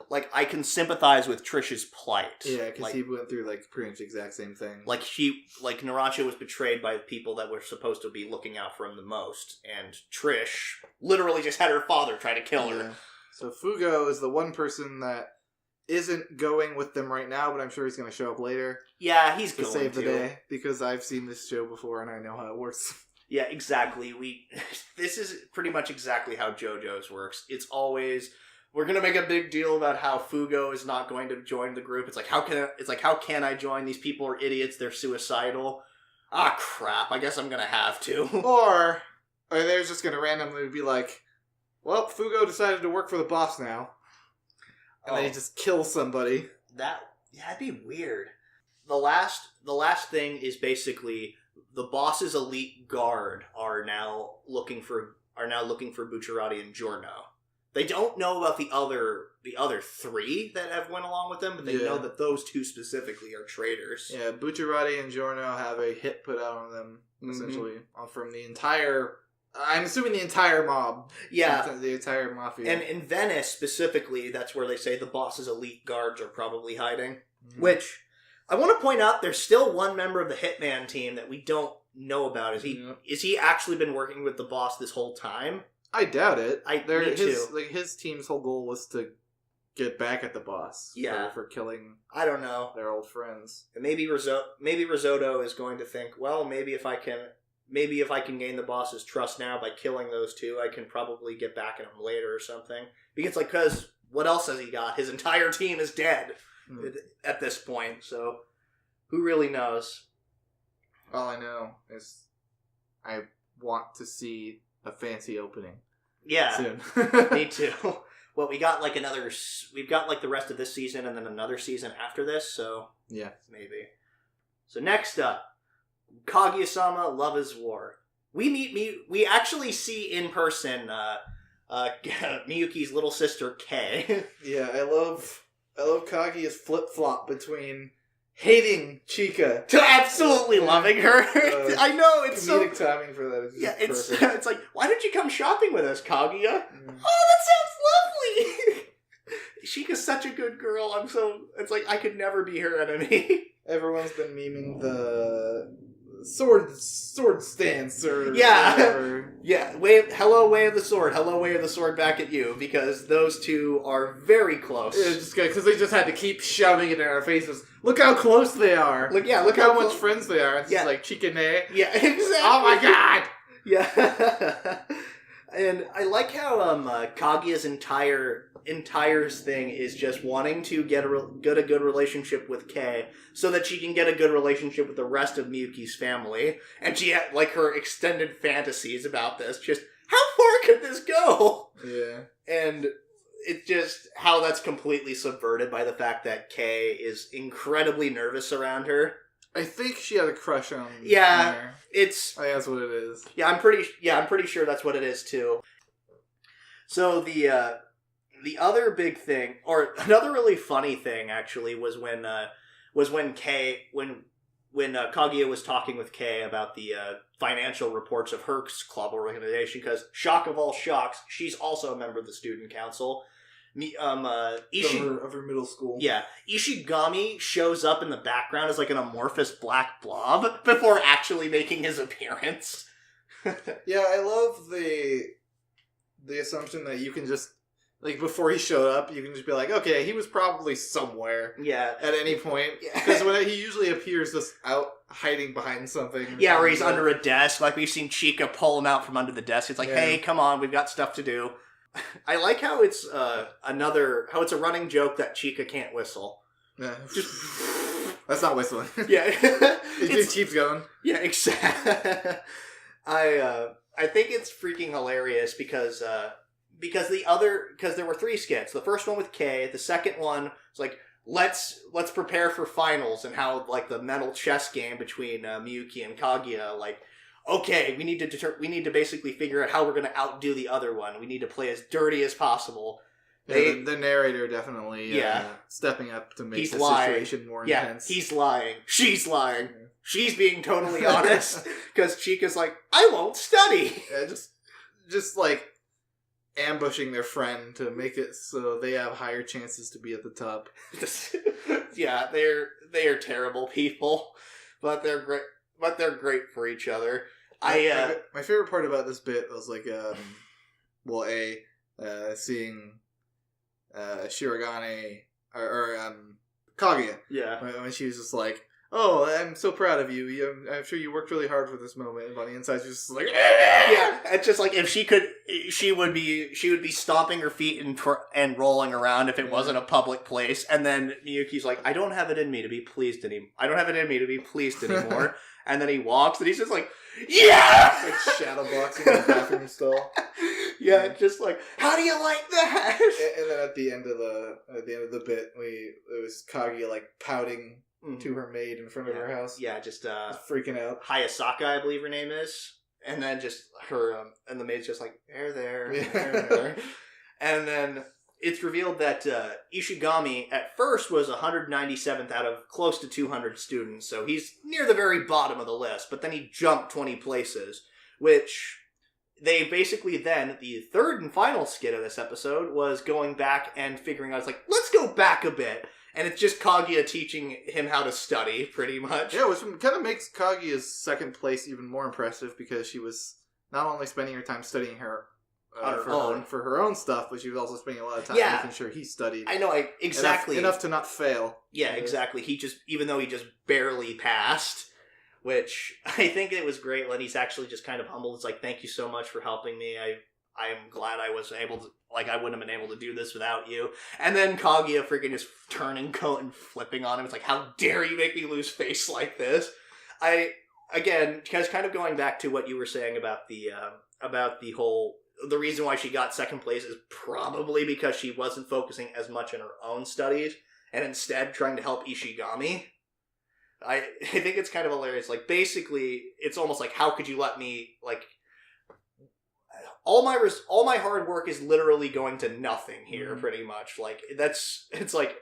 like, I can sympathize with Trish's plight. Yeah, because like, he went through, like, pretty much the exact same thing. like, Narancia was betrayed by the people that were supposed to be looking out for him the most, and Trish literally just had her father try to kill her. So Fugo is the one person that isn't going with them right now, but I'm sure he's going to show up later. Yeah, he's going to save the day, because I've seen this show before and I know how it works. Yeah, exactly. This is pretty much exactly how JoJo's works. It's always, we're gonna make a big deal about how Fugo is not going to join the group. It's like, how can I join? These people are idiots. They're suicidal. Ah, crap. I guess I'm gonna have to. Or they're just gonna randomly be like, well, Fugo decided to work for the boss now. And then he just kills somebody. That'd be weird. The last thing is basically the boss's elite guard are now looking for Bucciarati and Giorno. They don't know about the other three that have went along with them, but they know that those two specifically are traitors. Yeah, Bucciarati and Giorno have a hit put out on them, essentially, from the entire... I'm assuming the entire mob. Yeah. The entire mafia. And in Venice, specifically, that's where they say the boss's elite guards are probably hiding. Mm-hmm. Which, I want to point out, there's still one member of the Hitman team that we don't know about. Is he actually been working with the boss this whole time? I doubt it. Me too. His team's whole goal was to get back at the boss. Yeah. For killing... I don't know. Their old friends. And maybe Risotto is going to think, well, maybe if I can gain the boss's trust now by killing those two, I can probably get back at him later or something. Because what else has he got? His entire team is dead at this point, so who really knows? All I know is I want to see a fancy opening. Yeah, soon. Me too. Well, we've got like the rest of this season and then another season after this, so yeah, maybe. So next up, Kaguya-sama, Love is War. We actually see in person Miyuki's little sister Kei. Yeah, I love Kaguya's flip-flop between hating Chika to absolutely loving her. I know, it's comedic timing for that. It's like, why don't you come shopping with us, Kaguya? Oh, that sounds lovely. Chika's such a good girl. It's like I could never be her enemy. Everyone's been memeing the sword stance or whatever. Yeah. Hello, way of the sword. Hello, way of the sword back at you, because those two are very close. Yeah, just because they just had to keep shoving it in our faces. Look how close they are. Look how much friends they are. It's just like Chikane. Yeah, exactly. Oh my god. Yeah. And I like how Kaguya's entire thing is just wanting to get a good relationship with Kei so that she can get a good relationship with the rest of Miyuki's family. And she had, like, her extended fantasies about this. Just, how far could this go? Yeah. And it's just how that's completely subverted by the fact that Kei is incredibly nervous around her. I think she had a crush on her. I think that's what it is. Yeah, I'm pretty sure that's what it is too. So the other big thing, or another really funny thing actually, was when Kaguya was talking with Kei about the financial reports of her club organization, because shock of all shocks, she's also a member of the student council. Of her middle school. Yeah. Ishigami shows up in the background as like an amorphous black blob before actually making his appearance. Yeah, I love the assumption that you can just, like, before he showed up, you can just be like, okay, he was probably somewhere. Yeah. At any point. Because when he usually appears just out hiding behind something. Yeah, or he's under a desk. Like, we've seen Chika pull him out from under the desk. It's like, hey, come on, we've got stuff to do. I like how it's it's a running joke that Chika can't whistle. Yeah. That's not whistling. Yeah. It just keeps going. Yeah, exactly. I think it's freaking hilarious because there were 3 skits. The first one with Kei, the second one was like, let's prepare for finals, and how, like, the mental chess game between Miyuki and Kaguya, like, okay, we need to basically figure out how we're going to outdo the other one. We need to play as dirty as possible. Yeah, the narrator definitely stepping up to make the situation more intense. He's lying. She's lying. Yeah. She's being totally honest, because Chika's like, I won't study. Yeah, just like, ambushing their friend to make it so they have higher chances to be at the top. Yeah, they are terrible people, but they're great. But they're great for each other. My favorite part about this bit was like, seeing Shirogane or Kaguya. Yeah. When she was just like, "Oh, I'm so proud of you. I'm sure you worked really hard for this moment." And on the inside, she's just like, yeah. It's just like if she could, she would be stomping her feet and rolling around if it wasn't a public place. And then Miyuki's like, "I don't have it in me to be pleased anymore. I don't have it in me to be pleased anymore." And then he walks, and he's just like, "Yeah!" Like shadow boxing in the bathroom stall. Yeah, just like, how do you like that? And then at the end of the bit, it was Kaguya like pouting to her maid in front of her house. Yeah, just freaking out. Hayasaka, I believe her name is, and then just her and the maid's just like, there. And then it's revealed that Ishigami at first was 197th out of close to 200 students, so he's near the very bottom of the list, but then he jumped 20 places, which they basically then, the third and final skit of this episode was going back and figuring out, it's like, let's go back a bit. And it's just Kaguya teaching him how to study, pretty much. Yeah, which kind of makes Kaguya's second place even more impressive, because she was not only spending her time studying for her own stuff, but she was also spending a lot of time making sure he studied. I know, exactly. Enough to not fail. Yeah, exactly. Even though he just barely passed, which I think it was great when he's actually just kind of humbled. It's like, thank you so much for helping me. I'm glad I was able to, like, I wouldn't have been able to do this without you. And then Kaguya freaking just turning coat and flipping on him. It's like, how dare you make me lose face like this? Again, because kind of going back to what you were saying about the reason why she got second place is probably because she wasn't focusing as much on her own studies and instead trying to help Ishigami. I think it's kind of hilarious. Like, basically, it's almost like, how could you let me, like, all my hard work is literally going to nothing here, pretty much. Like, it's like,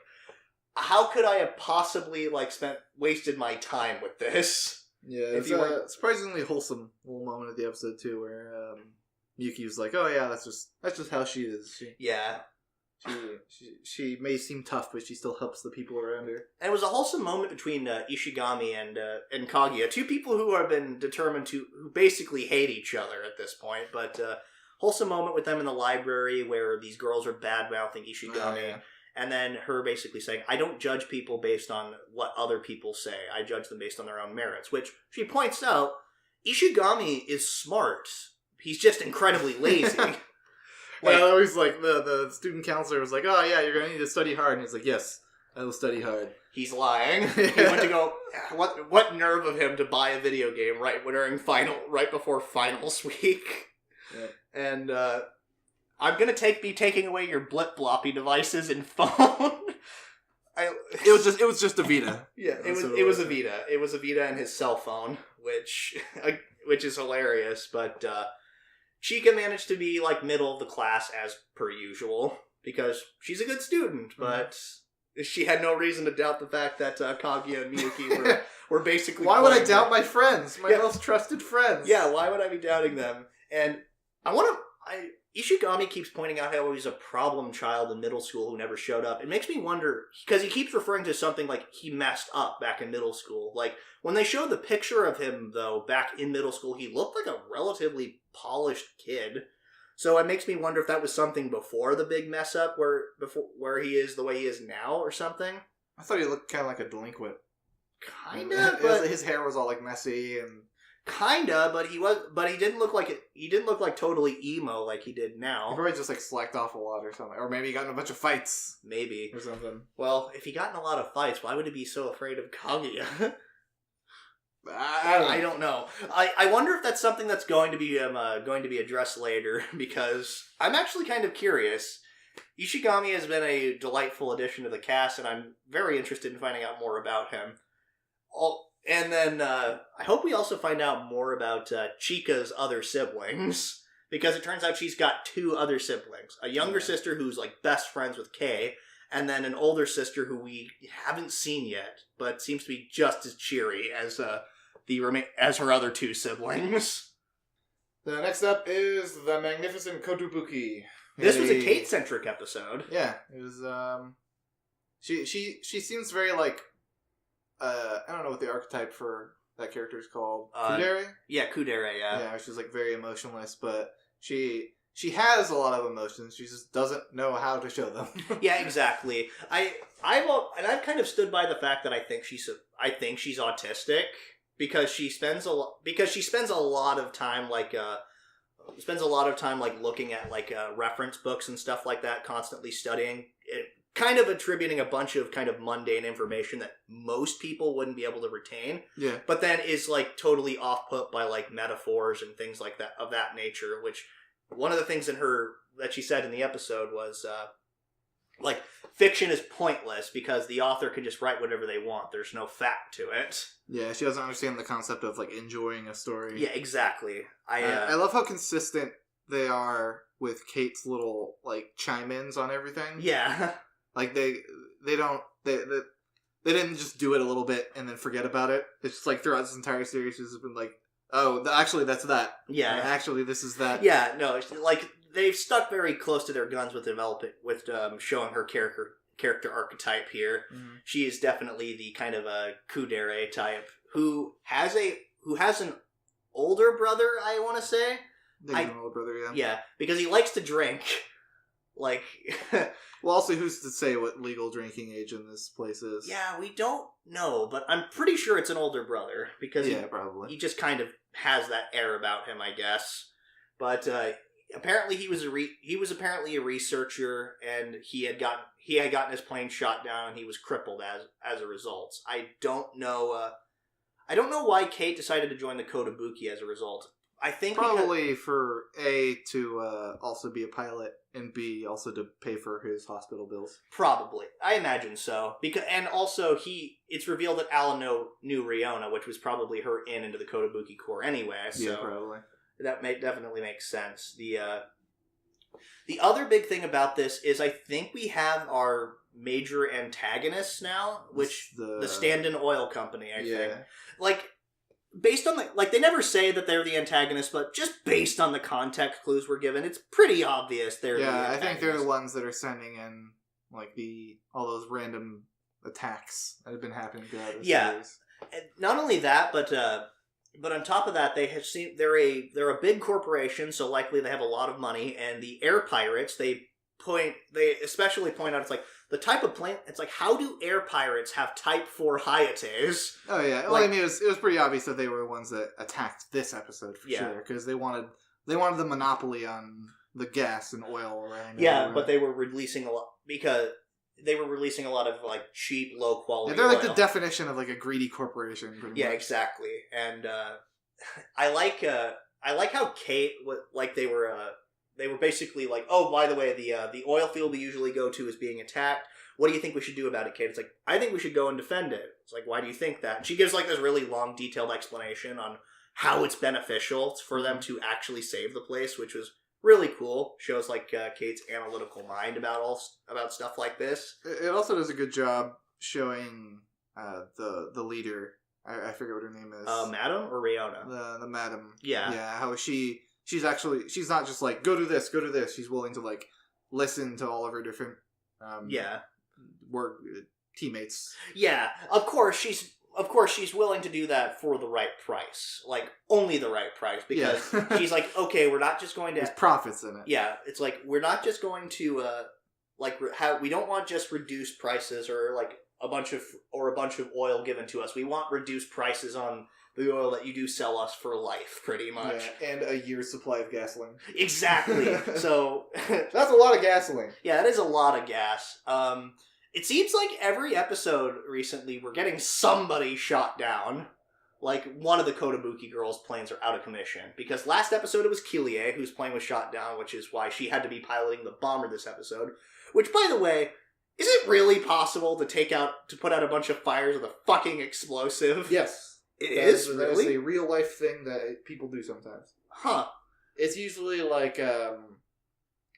how could I have possibly, like, wasted my time with this? Yeah, it's a surprisingly wholesome little moment of the episode, too, where Miyuki was like, "Oh yeah, that's just how she is." She may seem tough, but she still helps the people around her. And it was a wholesome moment between Ishigami and Kaguya, two people who have been determined who basically hate each other at this point. But wholesome moment with them in the library where these girls are bad-mouthing Ishigami, and then her basically saying, "I don't judge people based on what other people say. I judge them based on their own merits." Which she points out, Ishigami is smart. He's just incredibly lazy. Well, he's like, the student counselor was like, "Oh yeah, you're going to need to study hard." And he's like, "Yes, I will study hard." He's lying. He went to go, what nerve of him to buy a video game right before finals week. Yeah. And I'm going to be taking away your blip-bloppy devices and phone. It was just a Vita. Yeah, it was a Vita. It was a Vita and his cell phone, which is hilarious, but Chika managed to be, like, middle of the class as per usual, because she's a good student, but she had no reason to doubt the fact that Kaguya and Miyuki were basically... Why would I doubt my friends? My most trusted friends. Yeah, why would I be doubting them? And Ishigami keeps pointing out how he's a problem child in middle school who never showed up. It makes me wonder, because he keeps referring to something like he messed up back in middle school. Like, when they showed the picture of him, though, back in middle school, he looked like a relatively polished kid. So it makes me wonder if that was something before the big mess up, where he is the way he is now, or something. I thought he looked kind of like a delinquent. Kinda, but his hair was all like messy and... Kinda, but he didn't look like it. He didn't look like totally emo like he did now. He probably just like slacked off a lot or something, or maybe he got in a bunch of fights. Maybe or something. Well, if he got in a lot of fights, why would he be so afraid of Kaguya? I don't know. I wonder if that's something that's going to be addressed later, because I'm actually kind of curious. Ishigami has been a delightful addition to the cast, and I'm very interested in finding out more about him. And then I hope we also find out more about Chika's other siblings, because it turns out she's got two other siblings. A younger sister who's like best friends with Kei, and then an older sister who we haven't seen yet, but seems to be just as cheery as as her other two siblings. The next up is the Magnificent KOTOBUKI, This was a Kate-centric episode. Yeah, it was. She seems very like. I don't know what the archetype for that character is called. Kudere? Yeah, Kudere. Yeah. Yeah, she's like very emotionless, but she has a lot of emotions. She just doesn't know how to show them. Yeah, exactly. I've kind of stood by the fact that I think she's autistic because she spends a lot of time looking at reference books and stuff like that, constantly studying it, kind of attributing a bunch of kind of mundane information that most people wouldn't be able to retain. Yeah. But then is like totally off put by like metaphors and things like that of that nature, which one of the things that she said in the episode was like fiction is pointless because the author can just write whatever they want. There's no fact to it. Yeah, she doesn't understand the concept of like enjoying a story. Yeah, exactly. I love how consistent they are with Kate's little like chime-ins on everything. Yeah. Like they didn't just do it a little bit and then forget about it. It's just like throughout this entire series, it's been like, oh, actually that's that. Yeah. Actually, this is that. Yeah. No, like they've stuck very close to their guns with showing her character archetype here. Mm-hmm. She is definitely the kind of a Kudere type who has an older brother. I want to say. An older brother, yeah. Yeah, because he likes to drink. Like, well, also, who's to say what legal drinking age in this place is? Yeah, we don't know, but I'm pretty sure it's an older brother because probably he just kind of has that air about him, I guess. But apparently, he was apparently a researcher, and he had gotten his plane shot down, and he was crippled as a result. I don't know why Kate decided to join the Kotobuki as a result. I think probably for A, to also be a pilot, and B, also to pay for his hospital bills. Probably. I imagine so. And also, it's revealed that Alan knew Riona, which was probably her into the Kotobuki Corps anyway, so yeah, probably. That definitely makes sense. The other big thing about this is I think we have our major antagonists now, which the Stand-in Oil Company, I think. Like, based on they never say that they're the antagonists, but just based on the context clues we're given, it's pretty obvious they're the antagonists. I think they're the ones that are sending in like all those random attacks that have been happening throughout the series. And not only that, but on top of that, they're a big corporation, so likely they have a lot of money, and the air pirates they especially point out, it's like the type of plane. It's like, how do air pirates have Type 4 Hayates? Oh yeah, well, I mean, it was pretty obvious that they were the ones that attacked this episode for sure, because they wanted the monopoly on the gas and oil around. Yeah, but they were releasing a lot because they were releasing a lot of like cheap, low quality. Yeah, they're like oil. the definition of like a greedy corporation. Yeah, much. Exactly. And I like how Kate they were basically like, oh, by the way, the oil field we usually go to is being attacked. What do you think we should do about it, Kate? It's like, I think we should go and defend it. It's like, why do you think that? And she gives like this really long, detailed explanation on how it's beneficial for them to actually save the place, which was really cool. Shows like Kate's analytical mind about stuff like this. It also does a good job showing the leader. I forget what her name is. Madam or Riona? The madam. Yeah. Yeah, how she's not just like, go do this. She's willing to like listen to all of her different work teammates. Yeah, of course she's willing to do that for the right price, like only the right price, because she's like, okay, we're not just going to. There's profits in it. Yeah, it's like we're not just going to we don't want just reduced prices or like a bunch of oil given to us. We want reduced prices on the oil that you do sell us for life, pretty much. Yeah, and a year's supply of gasoline. Exactly. So that's a lot of gasoline. Yeah, that is a lot of gas. It seems like every episode recently we're getting somebody shot down. Like, one of the Kotobuki girls' planes are out of commission. Because last episode it was Kilie, whose plane was shot down, which is why she had to be piloting the bomber this episode. Which, by the way, is it really possible to put out a bunch of fires with a fucking explosive? Yes. It is? That really? That is a real life thing that people do sometimes. Huh. It's usually like,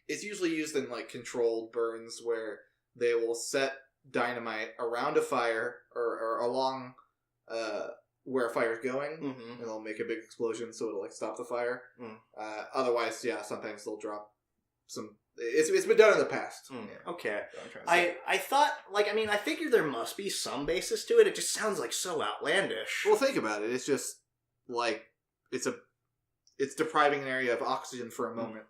it's usually used in like controlled burns where they will set dynamite around a fire or along where a fire's going, and they'll make a big explosion so it'll like stop the fire. Otherwise, yeah, sometimes they'll drop It's been done in the past. Yeah. Okay. I thought, I figured there must be some basis to it. It just sounds like so outlandish. Well, think about it. It's just like it's depriving an area of oxygen for a moment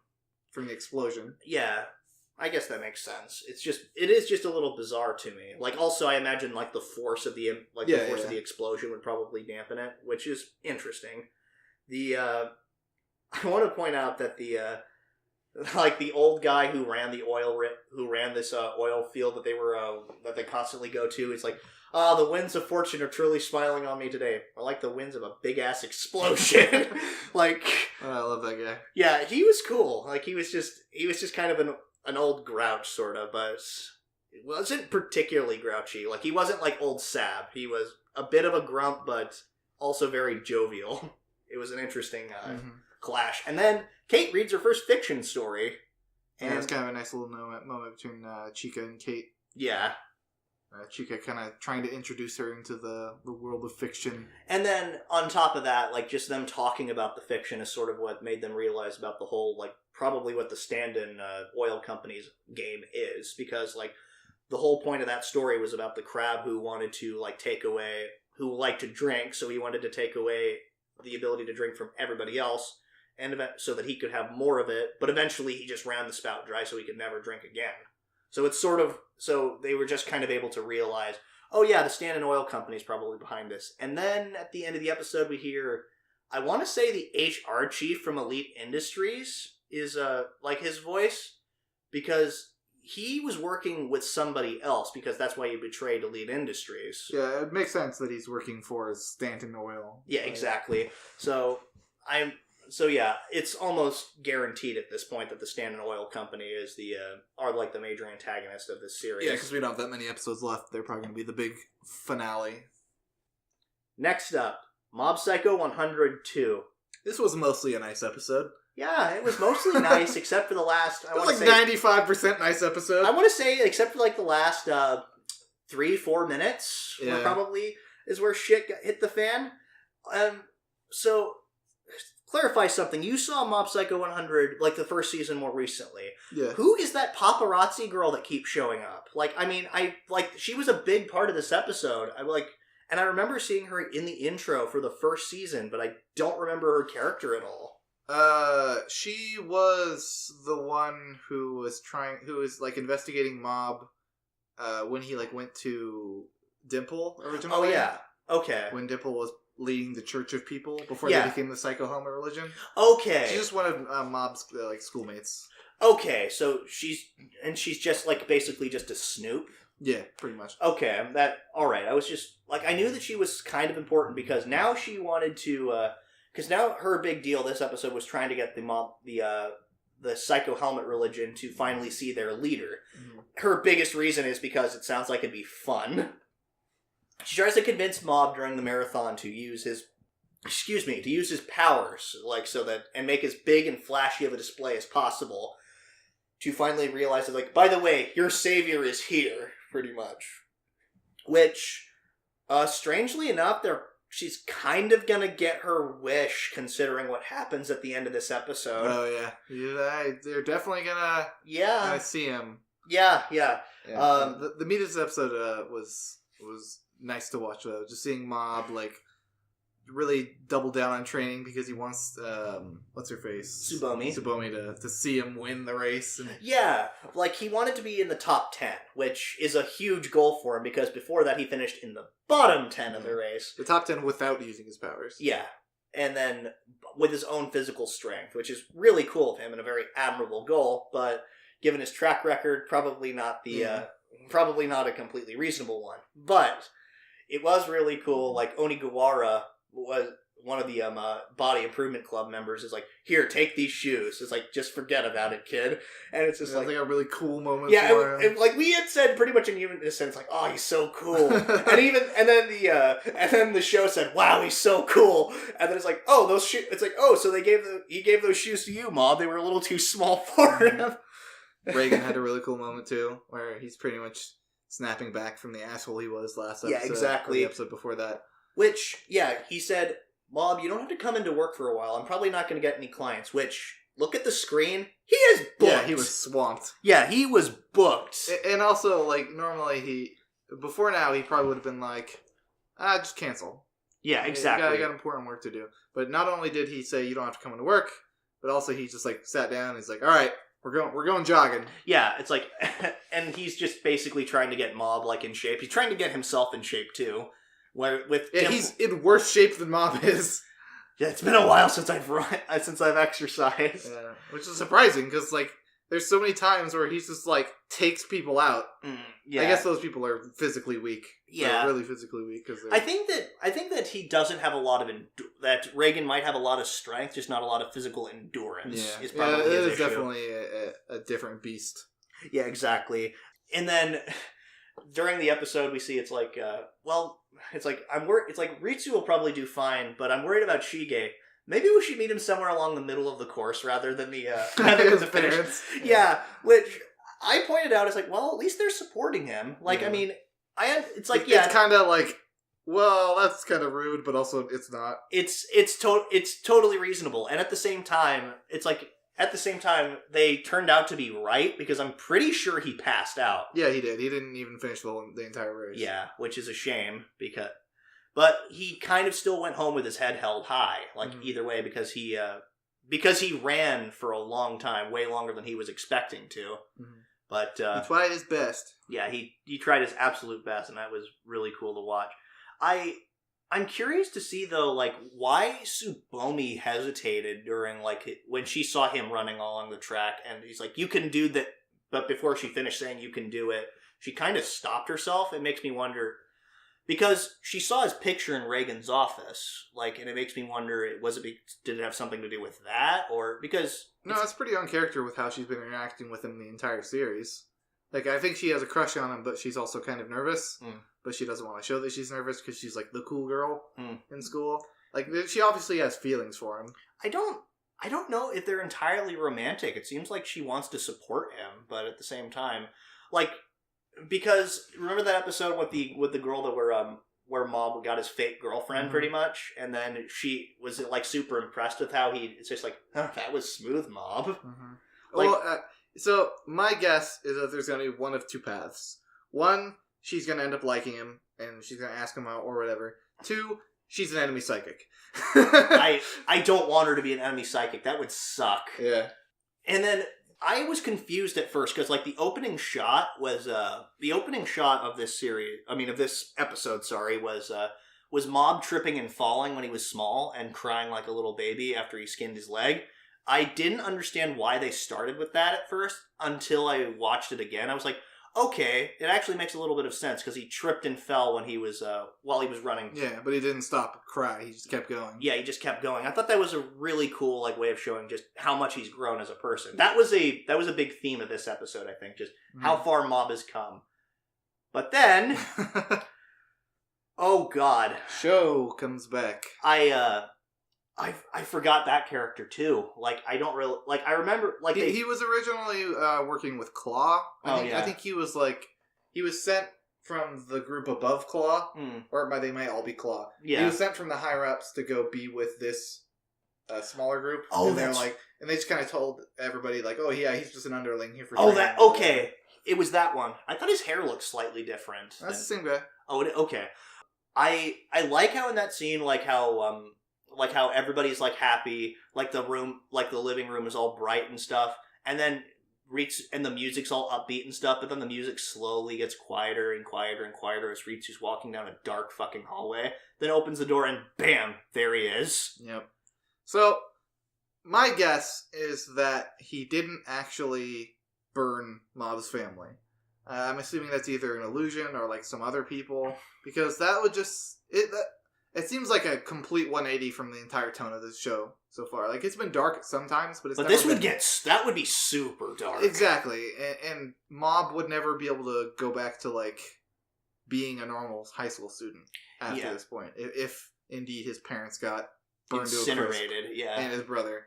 from the explosion. Yeah, I guess that makes sense. It is just a little bizarre to me. Like, also, I imagine like the force of the of the explosion would probably dampen it, which is interesting. I want to point out that the old guy who ran this oil field that they constantly go to, it's like, the winds of fortune are truly smiling on me today. I like the winds of a big ass explosion. Like, I love that guy. Yeah, he was cool. Like, he was just kind of an old grouch sort of, but it wasn't particularly grouchy. Like, he wasn't like old Sab. He was a bit of a grump, but also very jovial. It was an interesting clash. And then Kate reads her first fiction story. And it's kind of a nice little moment between Chica and Kate. Yeah. Chica kind of trying to introduce her into the world of fiction. And then, on top of that, like, just them talking about the fiction is sort of what made them realize about the whole, like, probably what the stand-in oil company's game is. Because, like, the whole point of that story was about the crab who wanted to, like, who liked to drink, so he wanted to take away the ability to drink from everybody else, and so that he could have more of it, but eventually he just ran the spout dry so he could never drink again. So it's so they were just kind of able to realize, oh yeah, the Stand-in Oil Company is probably behind this. And then at the end of the episode we hear, I want to say the HR chief from Elite Industries is like his voice, because he was working with somebody else, because that's why he betrayed Elite Industries. Yeah, it makes sense that he's working for Stand-in Oil. Yeah, exactly. So yeah, it's almost guaranteed at this point that the Stand-in Oil Company is are like the major antagonist of this series. Yeah, because we don't have that many episodes left. They're probably going to be the big finale. Next up, Mob Psycho 102. This was mostly a nice episode. Yeah, it was mostly nice, except for the last... It was like 95% nice episode. I want to say, except for like the last 3-4 minutes, where probably is where shit hit the fan. So... clarify something. You saw Mob Psycho 100, like, the first season more recently. Yeah. Who is that paparazzi girl that keeps showing up? Like, she was a big part of this episode. And I remember seeing her in the intro for the first season, but I don't remember her character at all. She was the one who was like, investigating Mob, when he, like, went to Dimple originally. Oh, yeah. Okay. When Dimple was leading the Church of People before they became the Psycho Helmet religion. Okay. She's just one of Mob's like schoolmates. Okay, so she's just like basically just a snoop. Yeah, pretty much. Okay, alright. I was just like, I knew that she was kind of important because now she wanted to because now her big deal this episode was trying to get the Psycho Helmet religion to finally see their leader. Mm-hmm. Her biggest reason is because it sounds like it'd be fun. She tries to convince Mob during the marathon to use his powers, like, so that, and make as big and flashy of a display as possible, to finally realize that, like, by the way, your savior is here, pretty much. Which, strangely enough, she's kind of gonna get her wish, considering what happens at the end of this episode. Oh, yeah. They're definitely gonna see him. Yeah. The meat of this episode was nice to watch, though. Just seeing Mob, like, really double down on training because he wants, what's her face? Tsubomi to see him win the race. And... yeah, like, he wanted to be in the top 10, which is a huge goal for him because before that he finished in the bottom 10 of the race. The top 10 without using his powers. Yeah, and then with his own physical strength, which is really cool of him and a very admirable goal, but given his track record, probably not a completely reasonable one. But... it was really cool. Like, Onigawara was one of the Body Improvement Club members. Is like, here, take these shoes. It's like, just forget about it, kid. And it's just like a really cool moment. Yeah, for him. Like we had said, pretty much in even sense, like, oh, he's so cool. and then the show said, wow, he's so cool. And then it's like, oh, those shoes. It's like, oh, so he gave those shoes to you, Mob. They were a little too small for him. Reagan had a really cool moment too, where he's pretty much snapping back from the asshole he was last episode. Yeah, exactly. The episode before that. Which, yeah, he said, Mob, you don't have to come into work for a while. I'm probably not going to get any clients, which look at the screen. He is booked. Yeah, he was swamped. Yeah, he was booked. And also, like, normally before now, he probably would have been like, just cancel. Yeah, exactly. I got important work to do. But not only did he say you don't have to come into work, but also he just like sat down and he's like, all right, we're going jogging. Yeah, it's like, and he's just basically trying to get Mob like in shape. He's trying to get himself in shape too. He's in worse shape than Mob is. Yeah, it's been a while since I've exercised. Yeah, which is surprising because like there's so many times where he's just like takes people out. Yeah, I guess those people are physically weak. Yeah, they're really physically weak because I think that he doesn't have a lot of that Reagan might have a lot of strength, just not a lot of physical endurance. Yeah, is probably it his is issue. definitely a different beast. Yeah, exactly. And then during the episode, we see it's like, it's like it's like Ritsu will probably do fine, but I'm worried about Shige. Maybe we should meet him somewhere along the middle of the course rather than the finish. Yeah, which I pointed out is like, well, at least they're supporting him. Like, I mean, it's like, yeah, it's kind of like, well, that's kind of rude, but also it's not. It's totally reasonable, and at the same time, it's like. At the same time, they turned out to be right, because I'm pretty sure he passed out. Yeah, he did. He didn't even finish the entire race. Yeah, which is a shame, but he kind of still went home with his head held high, like either way, because he ran for a long time, way longer than he was expecting to. Mm-hmm. But he tried his best. Yeah, he tried his absolute best, and that was really cool to watch. I'm curious to see, though, like, why Tsubomi hesitated during, like, when she saw him running along the track, and he's like, you can do that, but before she finished saying you can do it, she kind of stopped herself. It makes me wonder, because she saw his picture in Reagan's office, like, and it makes me wonder, did it have something to do with that, or, because... No, it's pretty on character with how she's been interacting with him the entire series. Like, I think she has a crush on him, but she's also kind of nervous. But she doesn't want to show that she's nervous because she's, like, the cool girl in school. Like, she obviously has feelings for him. I don't know if they're entirely romantic. It seems like she wants to support him, but at the same time, like, because remember that episode with the girl that where Mob got his fake girlfriend, pretty much, and then she was like super impressed with how it's just like, that was smooth, Mob. Like, well, so my guess is that there's going to be one of two paths. One, she's going to end up liking him, and she's going to ask him out or whatever. Two, she's an enemy psychic. I don't want her to be an enemy psychic. That would suck. Yeah. And then I was confused at first, because like the opening shot of this series, of this episode, was Mob tripping and falling when he was small and crying like a little baby after he skinned his leg. I didn't understand why they started with that at first until I watched it again. I was like, okay, it actually makes a little bit of sense, because he tripped and fell when he was while he was running. Yeah, but he didn't stop and cry. He just kept going. Yeah, he just kept going. I thought that was a really cool way of showing just how much he's grown as a person. That was a big theme of this episode, I think, just how far Mob has come. But then, oh god, Show comes back. I forgot that character too. Like, I don't really... Like, I remember... Like, he was originally working with Claw. I think he was like... He was sent from the group above Claw. Or they might all be Claw. Yeah. He was sent from the higher-ups to go be with this smaller group. Oh, and they're like... And they just kind of told everybody, like, oh, yeah, he's just an underling here for... Okay. It was that one. I thought his hair looked slightly different. That's the same guy. Oh, okay. I like how in that scene, like how everybody's like happy, like the living room is all bright and stuff, and then and the music's all upbeat and stuff, but then the music slowly gets quieter and quieter and quieter as Ritsu's walking down a dark fucking hallway, then opens the door and bam, there he is. Yep. So, my guess is that he didn't actually burn Mob's family. I'm assuming that's either an illusion or like some other people, because that would just... It seems like a complete 180 from the entire tone of this show so far. Like, it's been dark sometimes, but that would be super dark. Exactly. And Mob would never be able to go back to, like, being a normal high school student after this point. If indeed his parents got burned incinerated, to a crisp, and his brother.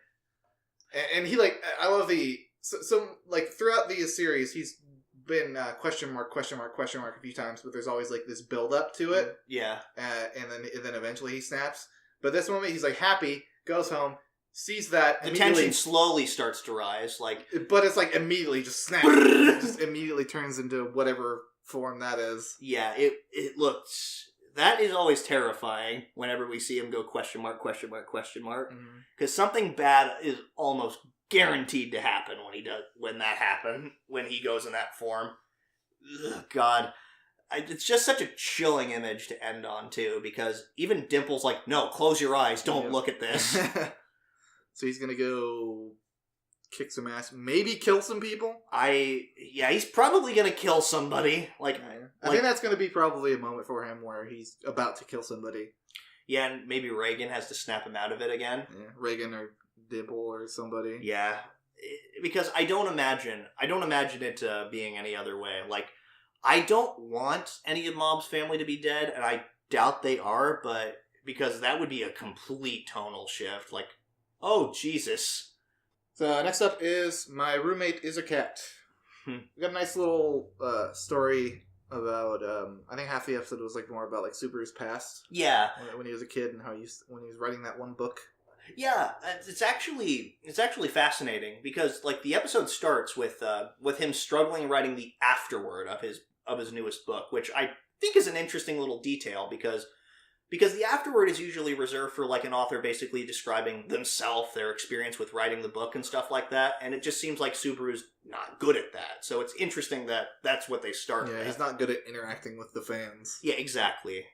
And he, like, I love so like, throughout the series, he's been question mark a few times, but there's always like this build up to it. Yeah. And then eventually he snaps. But this moment he's like happy, goes home, sees that. The tension slowly starts to rise, like... But it's like immediately just snaps. It just immediately turns into whatever form that is. Yeah, it looks... That is always terrifying whenever we see him go question mark, question mark, question mark. Because something bad is almost guaranteed to happen when he goes in that form. Ugh, God. It's just such a chilling image to end on, too, because even Dimple's like, no, close your eyes, don't look at this. So he's gonna go kick some ass, maybe kill some people? He's probably gonna kill somebody. I think that's gonna be probably a moment for him where he's about to kill somebody. Yeah, and maybe Reagan has to snap him out of it again. Yeah, Reagan or Dimple or somebody. Yeah, because I don't imagine it being any other way. Like, I don't want any of Mob's family to be dead, and I doubt they are, but because that would be a complete tonal shift. Like, oh, Jesus. So next up is My Roommate is a Cat. We got a nice little story about, I think half the episode was more about Subaru's past. Yeah. When he was a kid and when he was writing that one book. Yeah, it's actually fascinating because the episode starts with him struggling writing the afterword of his newest book, which I think is an interesting little detail because the afterword is usually reserved for an author basically describing themselves, their experience with writing the book and stuff like that, and it just seems like Subaru's not good at that. So it's interesting that that's what they start with. Yeah, he's not good at interacting with the fans. Yeah, exactly.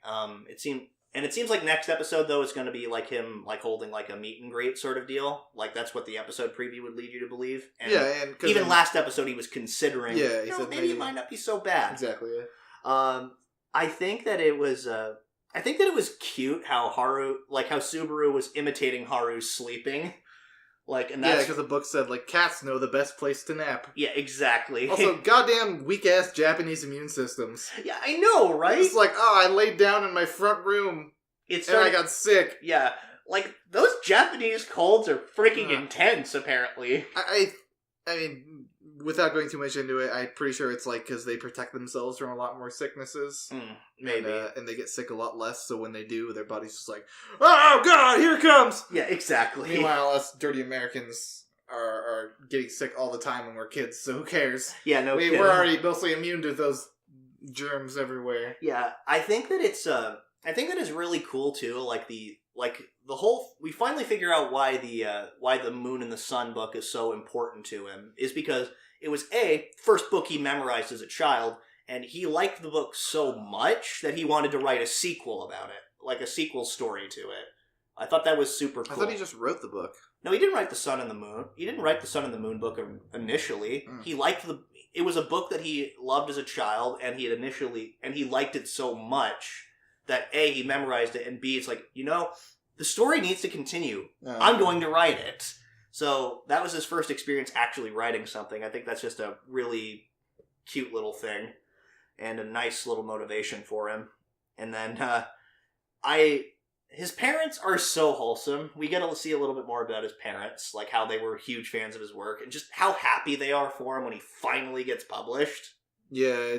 It seems like next episode though is going to be him holding a meet and greet sort of deal. That's what the episode preview would lead you to believe. And and even last episode he was considering. Yeah, he said maybe it might not be so bad. Exactly. Yeah. I think that it was. I think that it was cute how how Subaru was imitating Haru sleeping. And that's... Yeah, because the book said, cats know the best place to nap. Yeah, exactly. Also, goddamn weak-ass Japanese immune systems. Yeah, I know, right? It's I laid down in my front room, and I got sick. Yeah, those Japanese colds are freaking intense, apparently. I mean, without going too much into it, I'm pretty sure it's because they protect themselves from a lot more sicknesses. Maybe. And they get sick a lot less, so when they do, their body's just oh god, here it comes! Yeah, exactly. Meanwhile, us dirty Americans are getting sick all the time when we're kids, so who cares? Yeah, no kidding. We're already mostly immune to those germs everywhere. Yeah, I think that it's really cool too, the whole, we finally figure out why the Moon and the Sun book is so important to him, is because it was first book he memorized as a child, and he liked the book so much that he wanted to write a sequel about it, a sequel story to it. I thought that was super cool. I thought he just wrote the book. No, he didn't write the Sun and the Moon. He didn't write the Sun and the Moon book initially. He liked it was a book that he loved as a child, and he liked it so much that he memorized it, and B, it's the story needs to continue. I'm going to write it. So that was his first experience actually writing something. I think that's just a really cute little thing and a nice little motivation for him. And then his parents are so wholesome. We get to see a little bit more about his parents, how they were huge fans of his work and just how happy they are for him when he finally gets published. Yeah,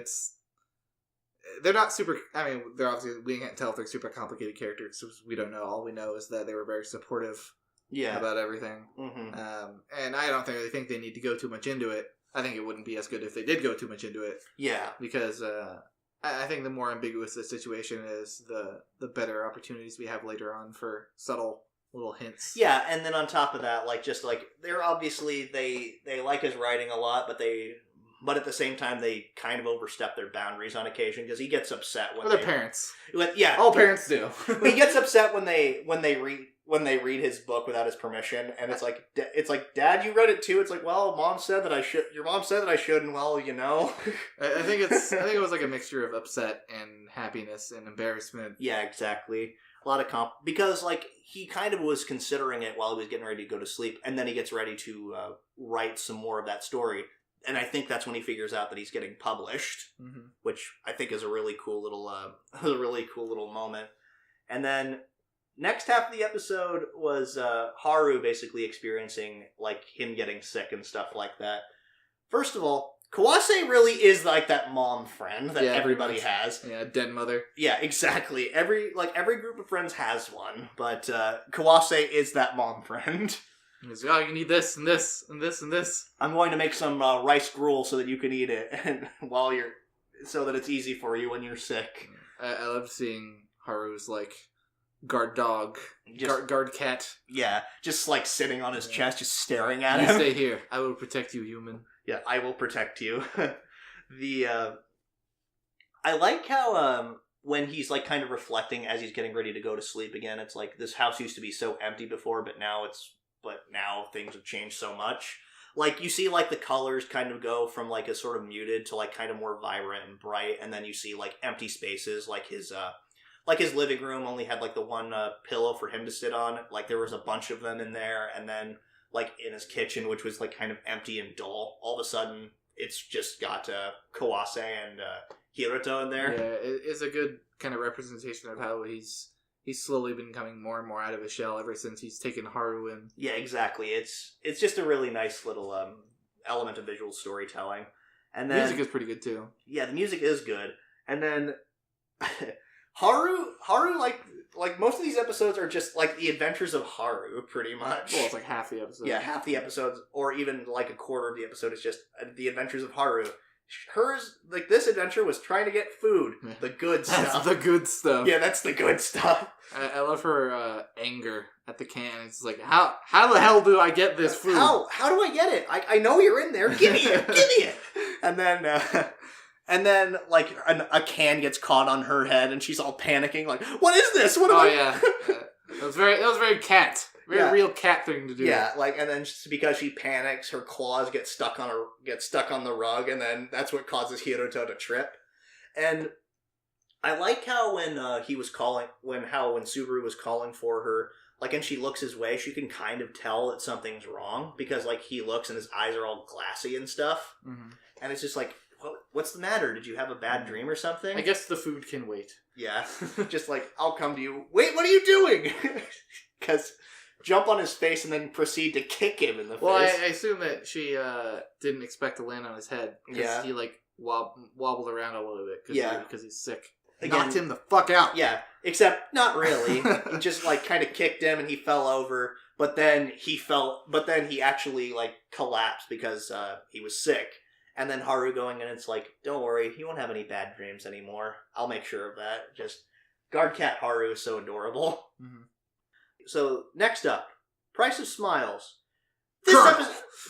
they're not super... I mean, they're obviously... We can't tell if they're super complicated characters, so we don't know. All we know is that they were very supportive about everything. And I don't really think they need to go too much into it. I think it wouldn't be as good if they did go too much into it. Yeah. Because I think the more ambiguous the situation is, the better opportunities we have later on for subtle little hints. Yeah, and then on top of that, they're obviously... They like his writing a lot, but at the same time, they kind of overstep their boundaries on occasion because he gets upset when their parents. Yeah, all parents do. He gets upset when they read his book without his permission, and it's like, Dad, you read it too. It's well, Mom said that I should. Your mom said that I should, and I think it was a mixture of upset and happiness and embarrassment. Yeah, exactly. A lot of because he kind of was considering it while he was getting ready to go to sleep, and then he gets ready to write some more of that story. And I think that's when he figures out that he's getting published, which I think is a really cool little moment. And then next half of the episode was Haru basically experiencing him getting sick and stuff like that. First of all, Kawase really is like that mom friend that Yeah, everybody pretty much. has. Yeah, dead mother. Yeah, exactly. Every group of friends has one, but Kawase is that mom friend. He's like, oh, you need this and this and this and this. I'm going to make some rice gruel so that you can eat it, and so that it's easy for you when you're sick. I love seeing Haru's like guard dog, Just- guard cat. Yeah, just like sitting on his chest, just staring at You him. stay here. I will protect you, human. Yeah, I will protect you. I like how when he's like kind of reflecting as he's getting ready to go to sleep again, it's like this house used to be so empty before, but now things have changed so much. Like you see like the colors kind of go from like a sort of muted to like kind of more vibrant and bright, and then you see like empty spaces, like his living room only had like the one pillow for him to sit on. Like there was a bunch of them in there, and then like in his kitchen, which was like kind of empty and dull, all of a sudden it's just got Kawase and Hiruto in there. Yeah, it's a good kind of representation of how he's slowly been coming more and more out of his shell ever since he's taken Haru in. Yeah, exactly. It's just a really nice little element of visual storytelling. And then Music is pretty good too. Yeah, the music is good. And then Haru like most of these episodes are just like the adventures of Haru, pretty much. Well, it's like half the episode. Yeah, half the episodes, or even like a quarter of the episode is just the adventures of Haru. Hers, like this adventure was trying to get food, the good That's stuff. the good stuff. Yeah, that's the good stuff. I love her anger at the can. It's like, how the hell do I get this food? How do I get it? I know you're in there. Give me it. And then like a can gets caught on her head, and she's all panicking, like, "What is this? What am I?" Yeah, that was very cat, real cat thing to do. Yeah, like, and then just because she panics, her claws get stuck on the rug, and then that's what causes Hiruto to trip. And I like how when Subaru was calling for her, like, and she looks his way, she can kind of tell that something's wrong because like he looks and his eyes are all glassy and stuff, and it's just like, what's the matter? Did you have a bad dream or something? I guess the food can wait. Yeah, just like, I'll come to you. Wait, what are you doing? Because jump on his face and then proceed to kick him in the Well, face. I assume that she didn't expect to land on his head. Yeah. He like wobbled around a little bit because he's sick. Again, knocked him the fuck out. Yeah, except not really. He just like kind of kicked him and he fell over, but then he actually like collapsed because he was sick. And then Haru going in, it's like, don't worry, you won't have any bad dreams anymore. I'll make sure of that. Just guard cat Haru is so adorable. Mm-hmm. So next up, Price of Smiles.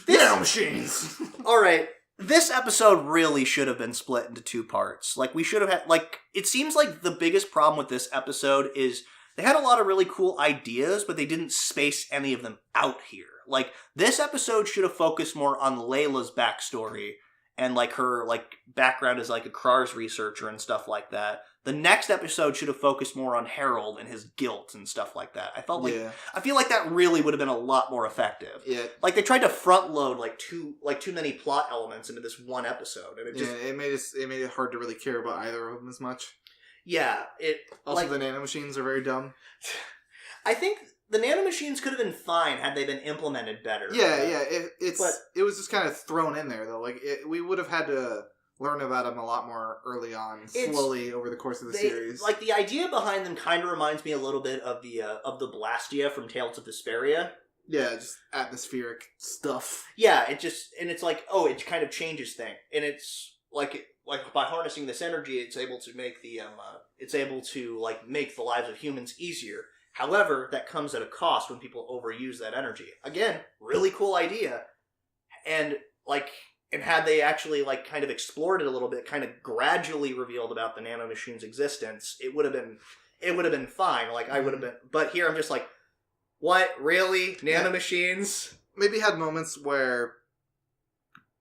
Machines. All right. This episode really should have been split into two parts. Like, we should have had, like, it seems like the biggest problem with this episode is they had a lot of really cool ideas, but they didn't space any of them out here. Like, this episode should have focused more on Layla's backstory and, like, her, like, background as, like, a CRARS researcher and stuff like that. The next episode should have focused more on Harold and his guilt and stuff like that. I feel like that really would have been a lot more effective. Yeah. Like, they tried to front load too many plot elements into this one episode, and it made it hard to really care about either of them as much. Yeah, Also, the nanomachines are very dumb. I think the nanomachines could have been fine had they been implemented better. Yeah. It was just kind of thrown in there though. Like we would have had to learn about them a lot more early on, slowly over the course of the series. Like, the idea behind them kind of reminds me a little bit of the Blastia from Tales of Vesperia. Yeah, just atmospheric stuff. Yeah, it's like, oh, it kind of changes things, and it's like by harnessing this energy, it's able to make make the lives of humans easier. However, that comes at a cost when people overuse that energy. Again, really cool idea, and had they actually kind of explored it a little bit, kind of gradually revealed about the nanomachine's existence, it would have been fine. Like, I would have been, but here I'm just like, what, really? Nanomachines? Maybe had moments where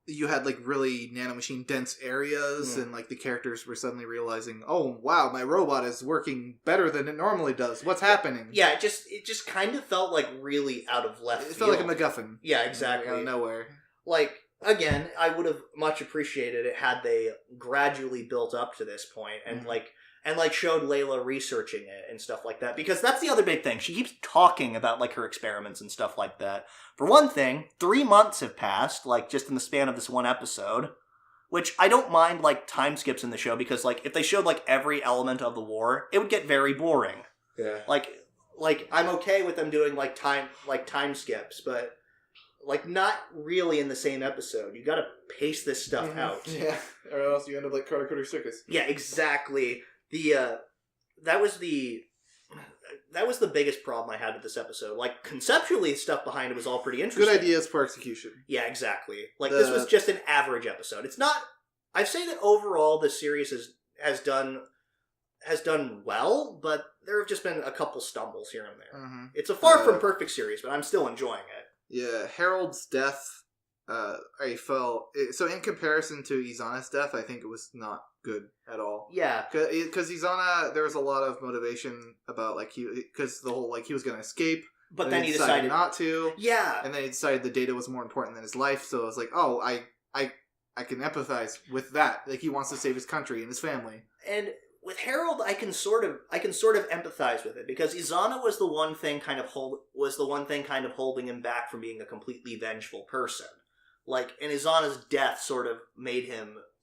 you had really nanomachine dense areas, and the characters were suddenly realizing, oh wow, my robot is working better than it normally does. What's happening? Yeah, it just kind of felt really out of left field. It felt like a MacGuffin. Yeah, exactly. Out of nowhere. Again, I would have much appreciated it had they gradually built up to this point and showed Layla researching it and stuff like that, because that's the other big thing. She keeps talking about her experiments and stuff like that. For one thing, 3 months have passed, just in the span of this one episode. Which I don't mind, like, time skips in the show, because, like, if they showed, like, every element of the war, it would get very boring. Yeah. Like I'm okay with them doing, like, time skips, but, like, not really in the same episode. You gotta pace this stuff out. Yeah, or else you end up like Carter Cutter Circus. Yeah, exactly. That was the biggest problem I had with this episode. Like, conceptually, stuff behind it was all pretty interesting. Good ideas for execution. Yeah, exactly. Like, this was just an average episode. It's not... I'd say that overall the series has done well, but there have just been a couple stumbles here and there. Mm-hmm. It's a far from perfect series, but I'm still enjoying it. Yeah, Harold's death, I felt... So in comparison to Izana's death, I think it was not good at all. Yeah. Because Izana, there was a lot of motivation about, like, because the whole, like, he was going to escape. But then he decided not to. Yeah. And then he decided the data was more important than his life, so I was like, oh, I can empathize with that. Like, he wants to save his country and his family. And with Harold, I can sort of empathize with it, because Izana was the one thing kind of holding him back from being a completely vengeful person. Like, and Izana's death sort of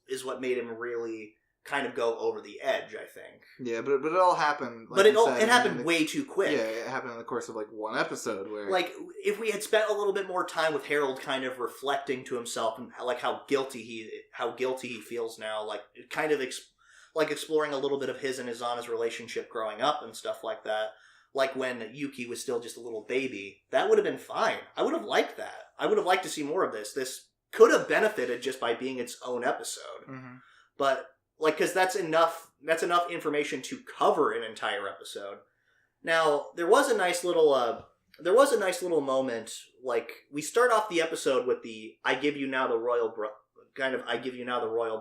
is what made him really kind of go over the edge, I think. Yeah, but it all happened. Like, but it happened way too quick. Yeah, it happened in the course of like one episode where, like, if we had spent a little bit more time with Harold, kind of reflecting to himself and like how guilty he feels now, like kind of like exploring a little bit of his and Izana's relationship growing up and stuff like that. Like when Yuki was still just a little baby, that would have been fine. I would have liked that. I would have liked to see more of this. This could have benefited just by being its own episode. Mm-hmm. But, like, because that's enough information to cover an entire episode. Now, there was a nice little moment, like, we start off the episode with the I give you now the royal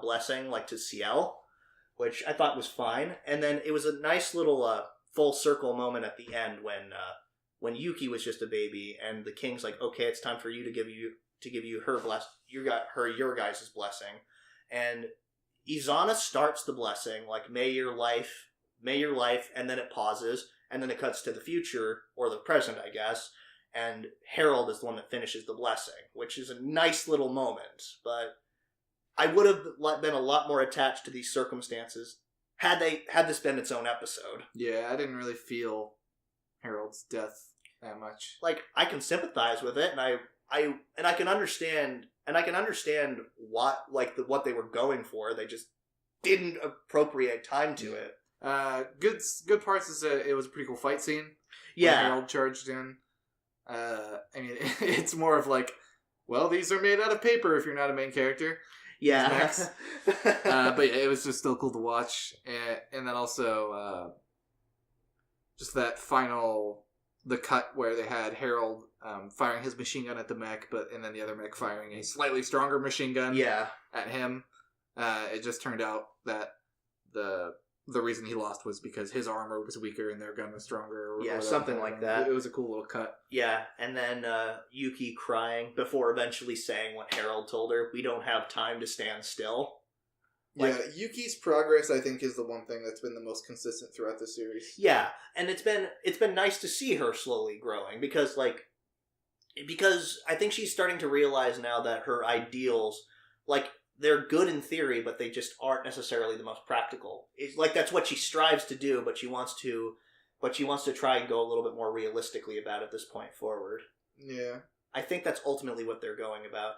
blessing, like, to Ciel, which I thought was fine. And then it was a nice little full circle moment at the end when Yuki was just a baby and the king's like, okay, it's time for you to give you your guys' blessing. And Izana starts the blessing, like, may your life, and then it pauses, and then it cuts to the future, or the present, I guess, and Harold is the one that finishes the blessing, which is a nice little moment, but I would have been a lot more attached to these circumstances had this been its own episode. Yeah, I didn't really feel Harold's death that much. Like, I can sympathize with it, and I can understand what they were going for. They just didn't appropriate time to it. Good parts is that it was a pretty cool fight scene. Yeah, when Harold charged in. I mean, it's more of like, well, these are made out of paper if you're not a main character. Yeah. But yeah, it was just still cool to watch. And then also, just that the cut where they had Harold firing his machine gun at the mech, and then the other mech firing a slightly stronger machine gun at him. It just turned out that the reason he lost was because his armor was weaker and their gun was stronger. Or something like that. It was a cool little cut. Yeah, and then Yuki crying before eventually saying what Harold told her, we don't have time to stand still. Like, yeah, Yuki's progress, I think, is the one thing that's been the most consistent throughout the series. Yeah, and it's been nice to see her slowly growing, because I think she's starting to realize now that her ideals, like, they're good in theory, but they just aren't necessarily the most practical. It's like, that's what she strives to do, but she wants to try and go a little bit more realistically about it this point forward. Yeah. I think that's ultimately what they're going about.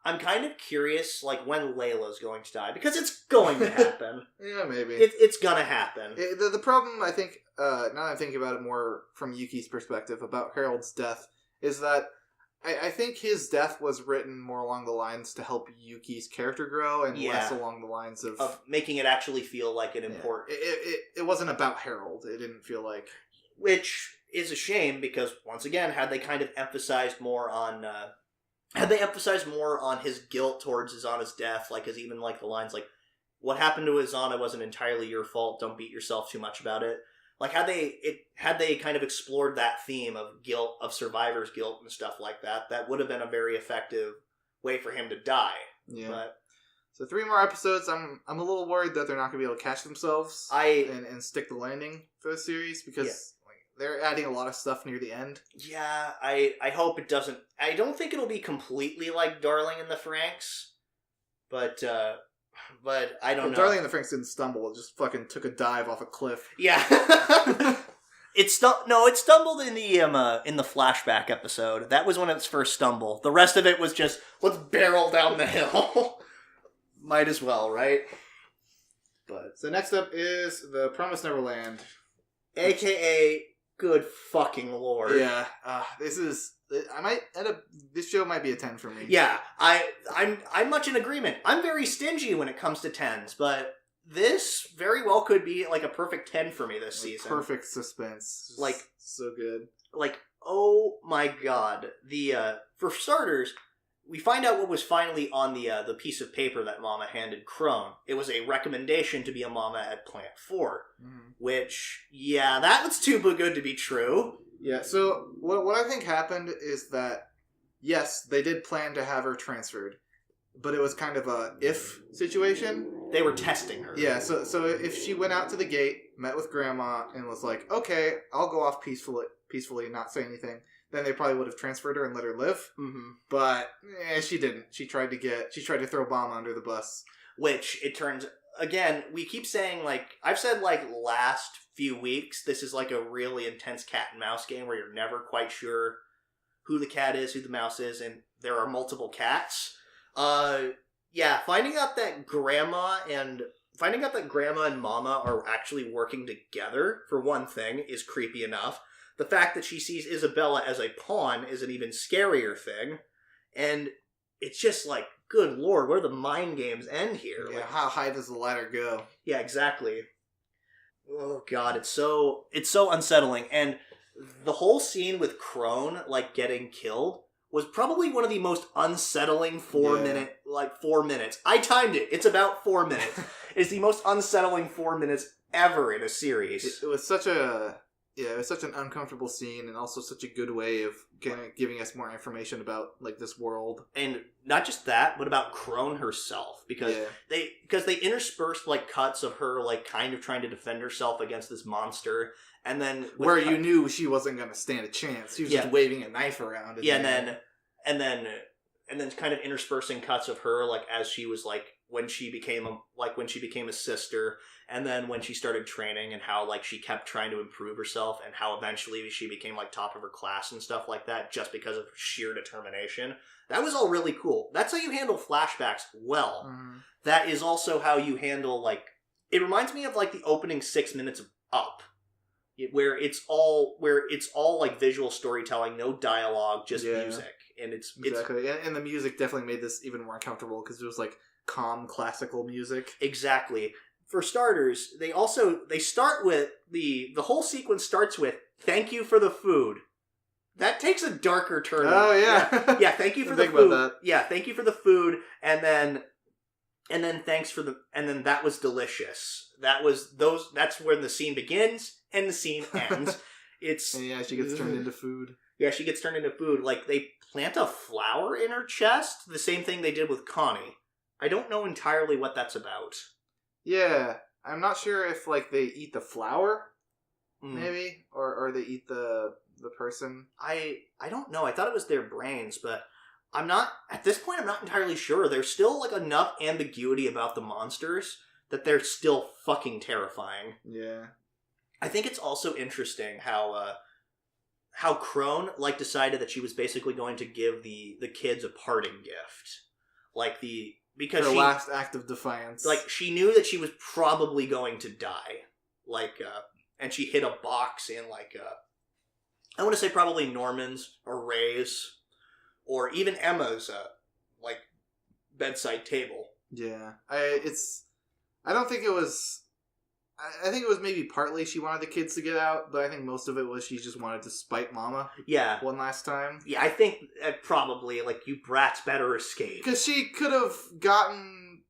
I'm kind of curious, like, when Layla's going to die, because it's going to happen. Yeah, maybe. It's gonna happen. The problem, I think, now that I'm thinking about it more from Yuki's perspective about Harold's death, is that I think his death was written more along the lines to help Yuki's character grow, and less along the lines of making it actually feel like an important... It wasn't about Harold. It didn't feel like... Which is a shame, because, once again, had they kind of emphasized more on his guilt towards Izana's death, like, as even, like, the lines, like, what happened to Izana wasn't entirely your fault, don't beat yourself too much about it. Like, had they kind of explored that theme of guilt, of survivor's guilt and stuff like that, that would have been a very effective way for him to die. Yeah. But, so 3 more episodes. I'm a little worried that they're not going to be able to catch themselves and stick the landing for the series, because they're adding a lot of stuff near the end. Yeah, I hope it doesn't... I don't think it'll be completely like Darling in the Franxx, But I don't know. Darling and the Franxx didn't stumble. It just fucking took a dive off a cliff. Yeah. It stumbled in the flashback episode. That was when its first stumble. The rest of it was just, let's barrel down the hill. Might as well, right? But So next up is the Promised Neverland. AKA good fucking lord. Yeah. This show might be a 10 for me. Yeah, I'm much in agreement. I'm very stingy when it comes to 10s, but this very well could be like a perfect 10 for me this season. Perfect suspense. Just like so good. Like, oh my god. For starters, we find out what was finally on the piece of paper that Mama handed Crone. It was a recommendation to be a Mama at Plant 4. Which, yeah, that was too good to be true. Yeah, so what I think happened is that, yes, they did plan to have her transferred, but it was kind of a if situation. They were testing her. Yeah, so if she went out to the gate, met with Grandma, and was like, okay, I'll go off peacefully and not say anything, then they probably would have transferred her and let her live. Mm-hmm. But she didn't. She tried to throw Bomb under the bus. Which, it turns, again, we keep saying, like, I've said, like, last few weeks, this is like a really intense cat and mouse game where you're never quite sure who the cat is, who the mouse is, and there are multiple cats. Finding out that Grandma and Mama are actually working together, for one thing, is creepy enough. The fact that she sees Isabella as a pawn is an even scarier thing. And it's just like, good lord, where do the mind games end here? Yeah, like, how high does the ladder go? Yeah, exactly. Oh god, it's so unsettling. And the whole scene with Crone, like, getting killed was probably one of the most unsettling 4 minutes. I timed it. It's about 4 minutes. It's the most unsettling 4 minutes ever in a series. It was such an uncomfortable scene, and also such a good way of kind of giving us more information about, like, this world. And not just that, but about Crone herself, because they interspersed, like, cuts of her, like, kind of trying to defend herself against this monster, and then where you knew she wasn't going to stand a chance. She was just waving a knife around. And then kind of interspersing cuts of her, like, as she was, like, when she became a sister, and then when she started training, and how, like, she kept trying to improve herself, and how eventually she became, like, top of her class and stuff like that, just because of sheer determination. That was all really cool. That's how you handle flashbacks well. Mm-hmm. That is also how you handle, like, it reminds me of, like, the opening 6 minutes of Up, where it's all like visual storytelling, no dialogue, just music, and it's and the music definitely made this even more uncomfortable because it was like calm classical music. Exactly. For starters, they start with the whole sequence starts with "Thank you for the food." That takes a darker turn. Oh yeah, yeah. Thank you for the food. Yeah, thank you for the food, and then that was delicious. That's when the scene begins and the scene ends. She gets turned into food. Yeah, she gets turned into food. Like, they plant a flower in her chest, the same thing they did with Connie. I don't know entirely what that's about. Yeah, I'm not sure if, like, they eat the flower, maybe, or they eat the person. I don't know. I thought it was their brains, but at this point, I'm not entirely sure. There's still, like, enough ambiguity about the monsters that they're still fucking terrifying. Yeah. I think it's also interesting how Crone, like, decided that she was basically going to give the kids a parting gift. Like, because her last act of defiance. Like, she knew that she was probably going to die. Like, and she hid a box in, like, I want to say probably Norman's or Ray's, or even Emma's, like, bedside table. Yeah. I think it was maybe partly she wanted the kids to get out, but I think most of it was she just wanted to spite Mama. Yeah. One last time. Yeah, I think probably, like, you brats better escape. Because she could have gotten...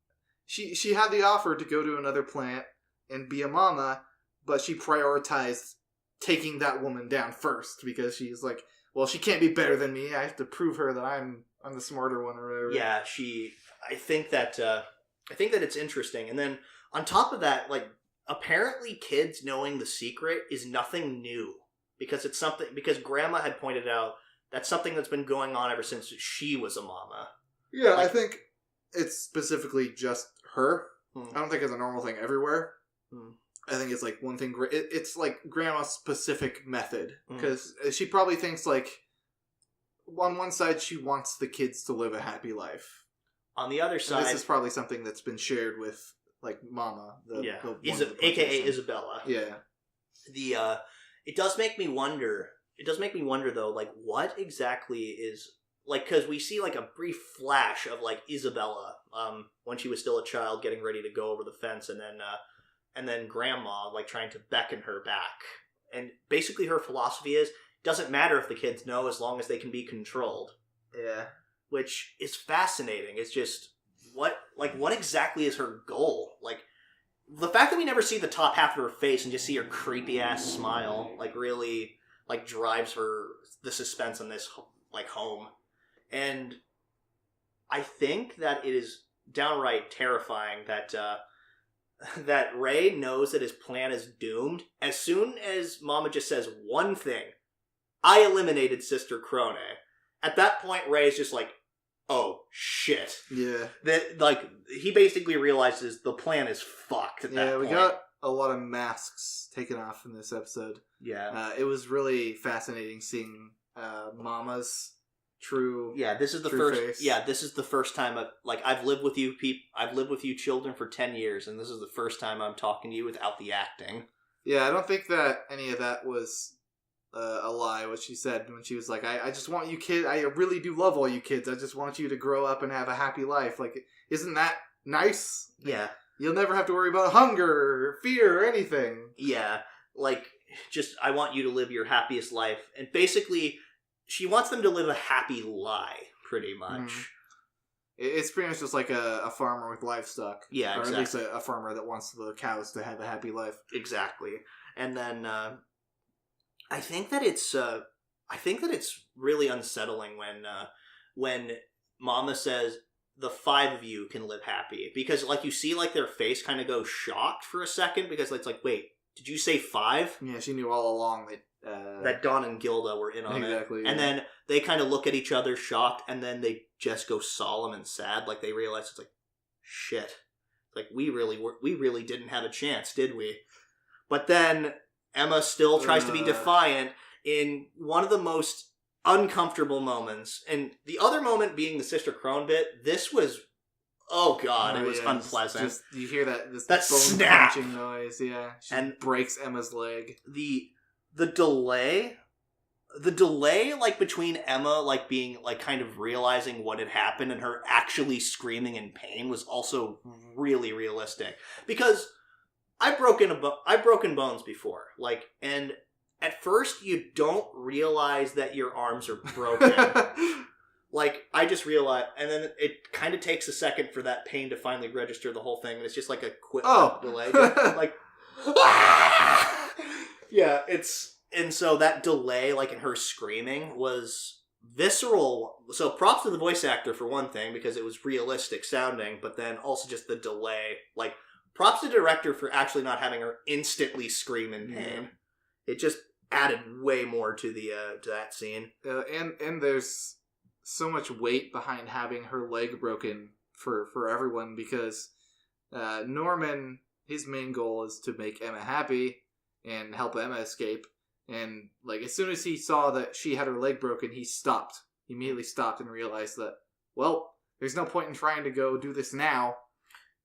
She had the offer to go to another plant and be a Mama, but she prioritized taking that woman down first, because she's like, well, she can't be better than me. I have to prove her that I'm the smarter one, or whatever. Yeah, I think that it's interesting. And then, on top of that, like, apparently kids knowing the secret is nothing new. Because Grandma had pointed out that's something that's been going on ever since she was a Mama. Yeah, like, I think it's specifically just her. I don't think it's a normal thing everywhere. I think it's like one thing. It's like grandma's specific method because she probably thinks like on one side she wants the kids to live a happy life. On the other side, and this is probably something that's been shared with like Mama, aka Isabella. Yeah. It does make me wonder. It does make me wonder though, like what exactly is like because we see like a brief flash of like Isabella when she was still a child getting ready to go over the fence, and then Grandma like trying to beckon her back, and basically her philosophy is doesn't matter if the kids know as long as they can be controlled. Yeah. Which is fascinating. It's just what exactly is her goal? Like the fact that we never see the top half of her face and just see her creepy ass smile, like really like drives the suspense in this like home. And I think that it is downright terrifying that that Ray knows that his plan is doomed. As soon as Mama just says one thing, I eliminated Sister Krone. At that point, Ray's just like, oh shit. Yeah. That like he basically realizes the plan is fucked at that point. Yeah, we got a lot of masks taken off in this episode. Yeah. It was really fascinating seeing Mama's true this is the first face. Yeah, this is the first time I've lived with you children for 10 years, and this is the first time I'm talking to you without the acting. Yeah, I don't think that any of that was a lie, what she said when she was like, I just want you kids, I really do love all you kids, I just want you to grow up and have a happy life. Like, isn't that nice? Yeah. You'll never have to worry about hunger or fear or anything. Yeah, like, just, I want you to live your happiest life. And basically, she wants them to live a happy lie, pretty much. It's pretty much just like a farmer with livestock. Yeah, or exactly. at least a farmer that wants the cows to have a happy life. Exactly. And then, I think that it's really unsettling when Mama says the 5 of you can live happy, because like you see like their face kind of go shocked for a second because it's like, wait, did you say 5? Yeah, she knew all along that Dawn and Gilda were in on exactly, it. yeah. And then they kind of look at each other shocked, and then they just go solemn and sad, like they realize it's like, shit, like we really didn't have a chance, did we? But then Emma still tries to be defiant in one of the most uncomfortable moments. And the other moment being the Sister Krone bit, this was, oh god, it was unpleasant. Just, you hear that bone snap crunching noise, yeah. She and breaks Emma's leg. The delay, like between Emma like being like kind of realizing what had happened and her actually screaming in pain was also really realistic. Because I've broken bones before, like, and at first you don't realize that your arms are broken. Like, I just realized, and then it kind of takes a second for that pain to finally register the whole thing, and it's just like a quick delay. Like, yeah, and so that delay, like in her screaming, was visceral. So props to the voice actor for one thing, because it was realistic sounding, but then also just the delay, like, props to the director for actually not having her instantly scream in pain. It just added way more to the to that scene. And there's so much weight behind having her leg broken for everyone, because Norman, his main goal is to make Emma happy and help Emma escape. And like as soon as he saw that she had her leg broken, he stopped. He immediately stopped and realized that, well, there's no point in trying to go do this now.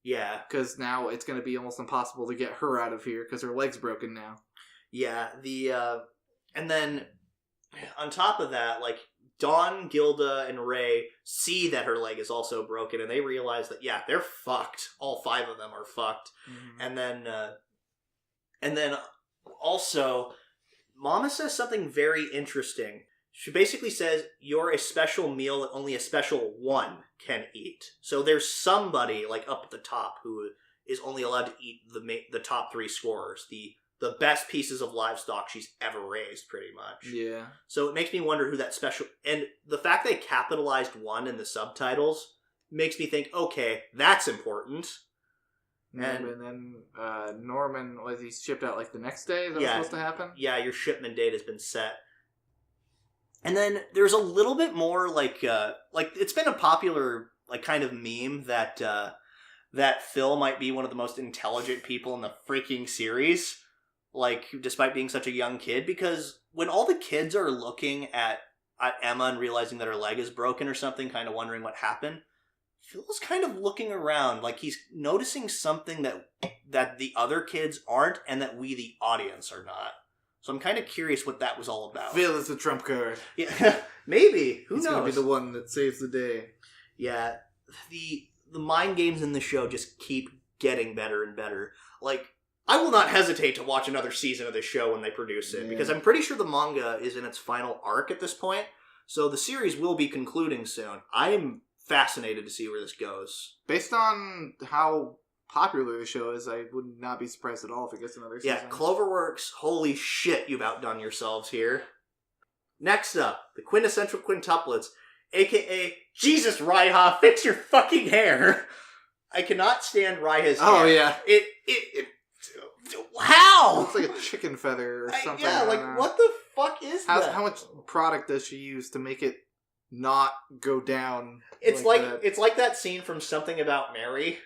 Yeah. Because now it's going to be almost impossible to get her out of here because her leg's broken now. Yeah, and then on top of that, like, Dawn, Gilda, and Ray see that her leg is also broken, and they realize that, yeah, they're fucked. All 5 of them are fucked. And then also, Mama says something very interesting. She basically says, you're a special meal that only a special one can eat. So there's somebody, like, up at the top who is only allowed to eat the top 3 scorers, the best pieces of livestock she's ever raised, pretty much. Yeah. So it makes me wonder who that special... And the fact they capitalized 1 in the subtitles makes me think, okay, that's important. And then Norman, was he shipped out like the next day? Is that supposed to happen? Yeah, your shipment date has been set. And then there's a little bit more like it's been a popular kind of meme that that Phil might be one of the most intelligent people in the freaking series, like, despite being such a young kid, because when all the kids are looking at Emma and realizing that her leg is broken or something, kind of wondering what happened, Phil's kind of looking around, like he's noticing something that the other kids aren't, and that we, the audience, are not. So I'm kind of curious what that was all about. Phil is the trump card. Yeah, maybe. Who knows? He's gonna be the one that saves the day. Yeah, the mind games in the show just keep getting better and better. Like, I will not hesitate to watch another season of this show when they produce it, because I'm pretty sure the manga is in its final arc at this point, so the series will be concluding soon. I'm fascinated to see where this goes. Based on how popular the show is, I would not be surprised at all if it gets another season. Yeah, Cloverworks, holy shit, you've outdone yourselves here. Next up, the Quintessential Quintuplets, aka Jesus, Raiha, fix your fucking hair. I cannot stand Raiha's hair. Oh yeah, it how? It looks like a chicken feather or something. Yeah, like what the fuck is that? How much product does she use to make it not go down? It's like that scene from Something About Mary.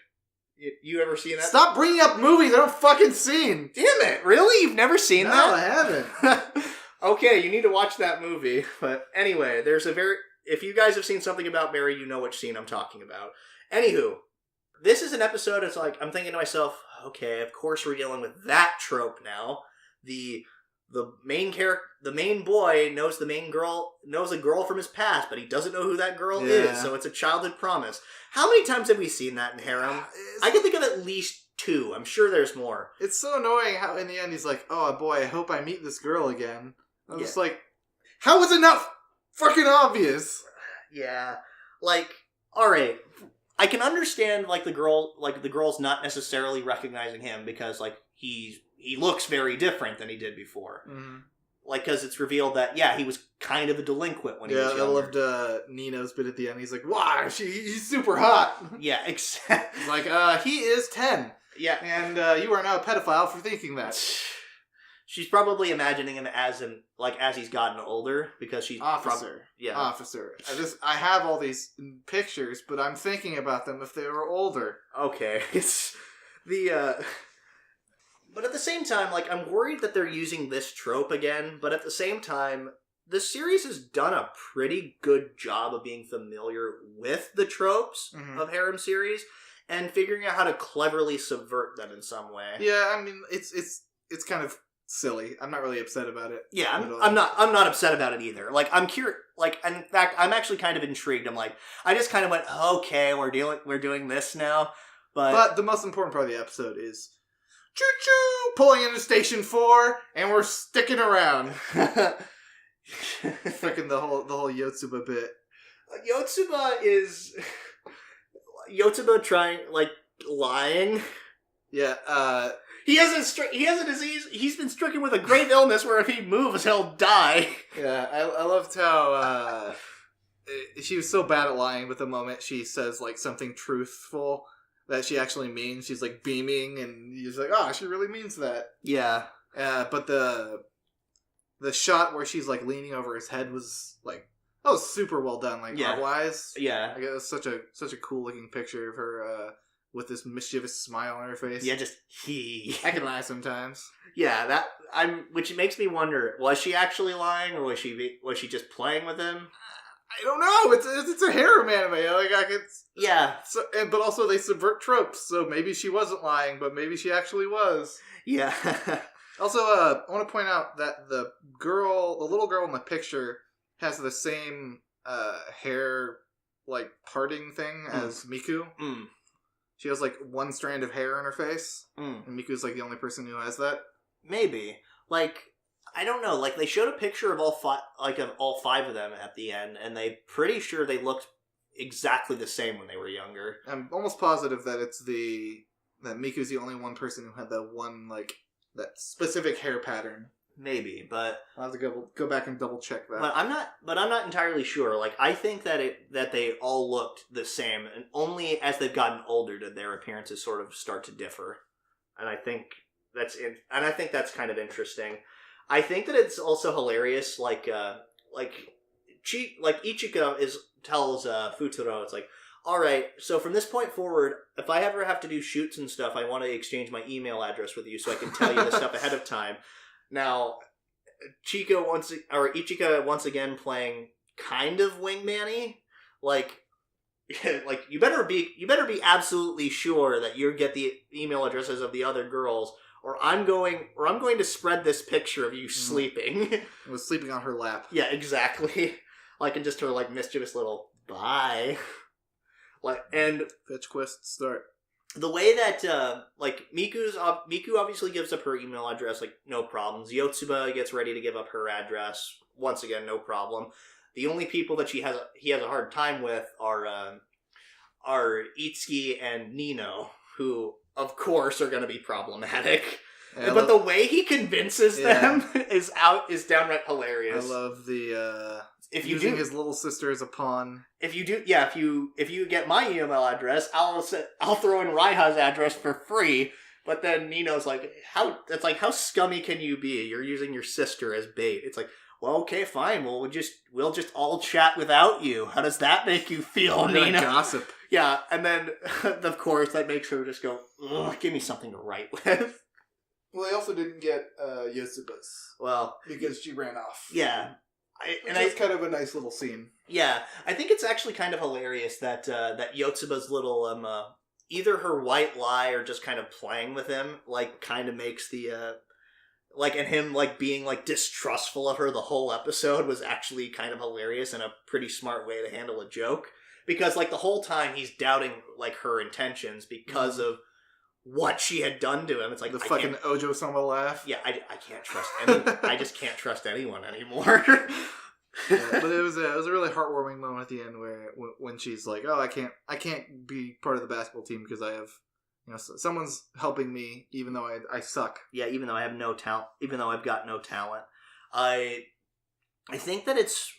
You ever seen that? Stop bringing up movies I don't fucking seen. Damn it! Really? You've never seen that? No, I haven't. Okay, you need to watch that movie. But anyway, if you guys have seen Something About Mary, you know which scene I'm talking about. Anywho, this is an episode. It's like I'm thinking to myself, okay, of course we're dealing with that trope now. The main boy knows a girl from his past, but he doesn't know who that girl is, so it's a childhood promise. How many times have we seen that in Harem? I can think of at least 2. I'm sure there's more. It's so annoying how in the end he's like, oh boy, I hope I meet this girl again. I'm just like, how is it not fucking obvious? Yeah. Like, alright. I can understand, the girl's not necessarily recognizing him because, he looks very different than he did before. Mm-hmm. Because it's revealed that, he was kind of a delinquent when he was younger. Yeah, I loved Nino's bit at the end. He's like, wow, he's super hot. Yeah, exactly. He's like, he is 10. Yeah. And you are now a pedophile for thinking that. She's probably imagining him as he's gotten older, because she's... Officer. Officer. I have all these pictures, but I'm thinking about them if they were older. Okay. It's the... But at the same time, I'm worried that they're using this trope again, but at the same time, the series has done a pretty good job of being familiar with the tropes of harem series, and figuring out how to cleverly subvert them in some way. Yeah, I mean, it's kind of silly. I'm not really upset about it. Yeah, I'm not upset about it either. I'm curious. In fact, I'm actually kind of intrigued. I just kind of went, okay, we're doing this now. But the most important part of the episode is choo-choo pulling into Station 4, and we're sticking around. Freaking the whole Yotsuba bit. Yotsuba trying lying. Yeah. He has a disease. He's been stricken with a grave illness where if he moves, he'll die. Yeah, I loved how she was so bad at lying, but the moment she says something truthful that she actually means, she's beaming, and he's like, oh, she really means that. Yeah. But the shot where she's leaning over his head was that was super well done, art-wise. Yeah. It was such a cool looking picture of her with this mischievous smile on her face. Yeah, I can lie sometimes. Yeah, which makes me wonder, was she actually lying, or was she just playing with him? I don't know. It's a harem anime. Yeah. So, but also they subvert tropes. So maybe she wasn't lying, but maybe she actually was. Yeah. Also, I want to point out that the little girl in the picture, has the same hair parting thing as Miku. Mm. She has one strand of hair in her face, and Miku's the only person who has that. Maybe I don't know. They showed a picture of all 5 of them at the end, and they pretty sure they looked exactly the same when they were younger. I'm almost positive that that Miku's the only one person who had that one that specific hair pattern. Maybe, but I'll have to go back and double check that. But I'm not entirely sure. I think that they all looked the same, and only as they've gotten older did their appearances sort of start to differ. And I think that's kind of interesting. I think that it's also hilarious, Ichika tells Futuro, it's All right, so from this point forward, if I ever have to do shoots and stuff, I want to exchange my email address with you so I can tell you this stuff ahead of time. Now, Ichika once again playing kind of wingman-y, like you better be absolutely sure that you get the email addresses of the other girls, or I'm going to spread this picture of you sleeping. I was sleeping on her lap. Yeah, exactly. Like, and just her like mischievous little bye. Like, and fetch quest start. The way that Miku obviously gives up her email address, like no problems. Yotsuba gets ready to give up her address, once again no problem. The only people that he has a hard time with are Itsuki and Nino, who of course are going to be problematic. Yeah, but the way he convinces them is downright hilarious. I love the using his little sister as a pawn. If you get my email address, I'll throw in Raiha's address for free. But then Nino's like, how scummy can you be? You're using your sister as bait. It's like, well, okay, fine. Well, we'll just all chat without you. How does that make you feel, Nino? Gossip. Yeah, and then of course that makes her just go, ugh, give me something to write with. Well, they also didn't get Yotsuba's. Well, because she ran off. Yeah. It's kind of a nice little scene. Yeah, I think it's actually kind of hilarious that that Yotsuba's little either her white lie or just kind of playing with him, like, kind of makes the and him like being like distrustful of her the whole episode was actually kind of hilarious and a pretty smart way to handle a joke, because like the whole time he's doubting like her intentions because of what she had done to him. It's like the fucking Ojo-sama laugh. Yeah, I can't trust I just can't trust anyone anymore. But it was a really heartwarming moment at the end where when she's like, "Oh, I can't be part of the basketball team because I have, someone's helping me even though I suck." Yeah, even though I have no talent, even though I've got no talent. I think that it's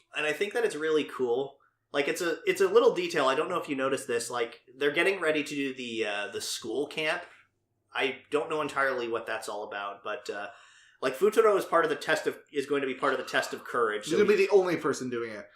really cool. Like, it's a little detail. I don't know if you noticed this. Like, they're getting ready to do the school camp. I don't know entirely what that's all about, but like Futuro is going to be part of the test of courage. He's going to be the only person doing it.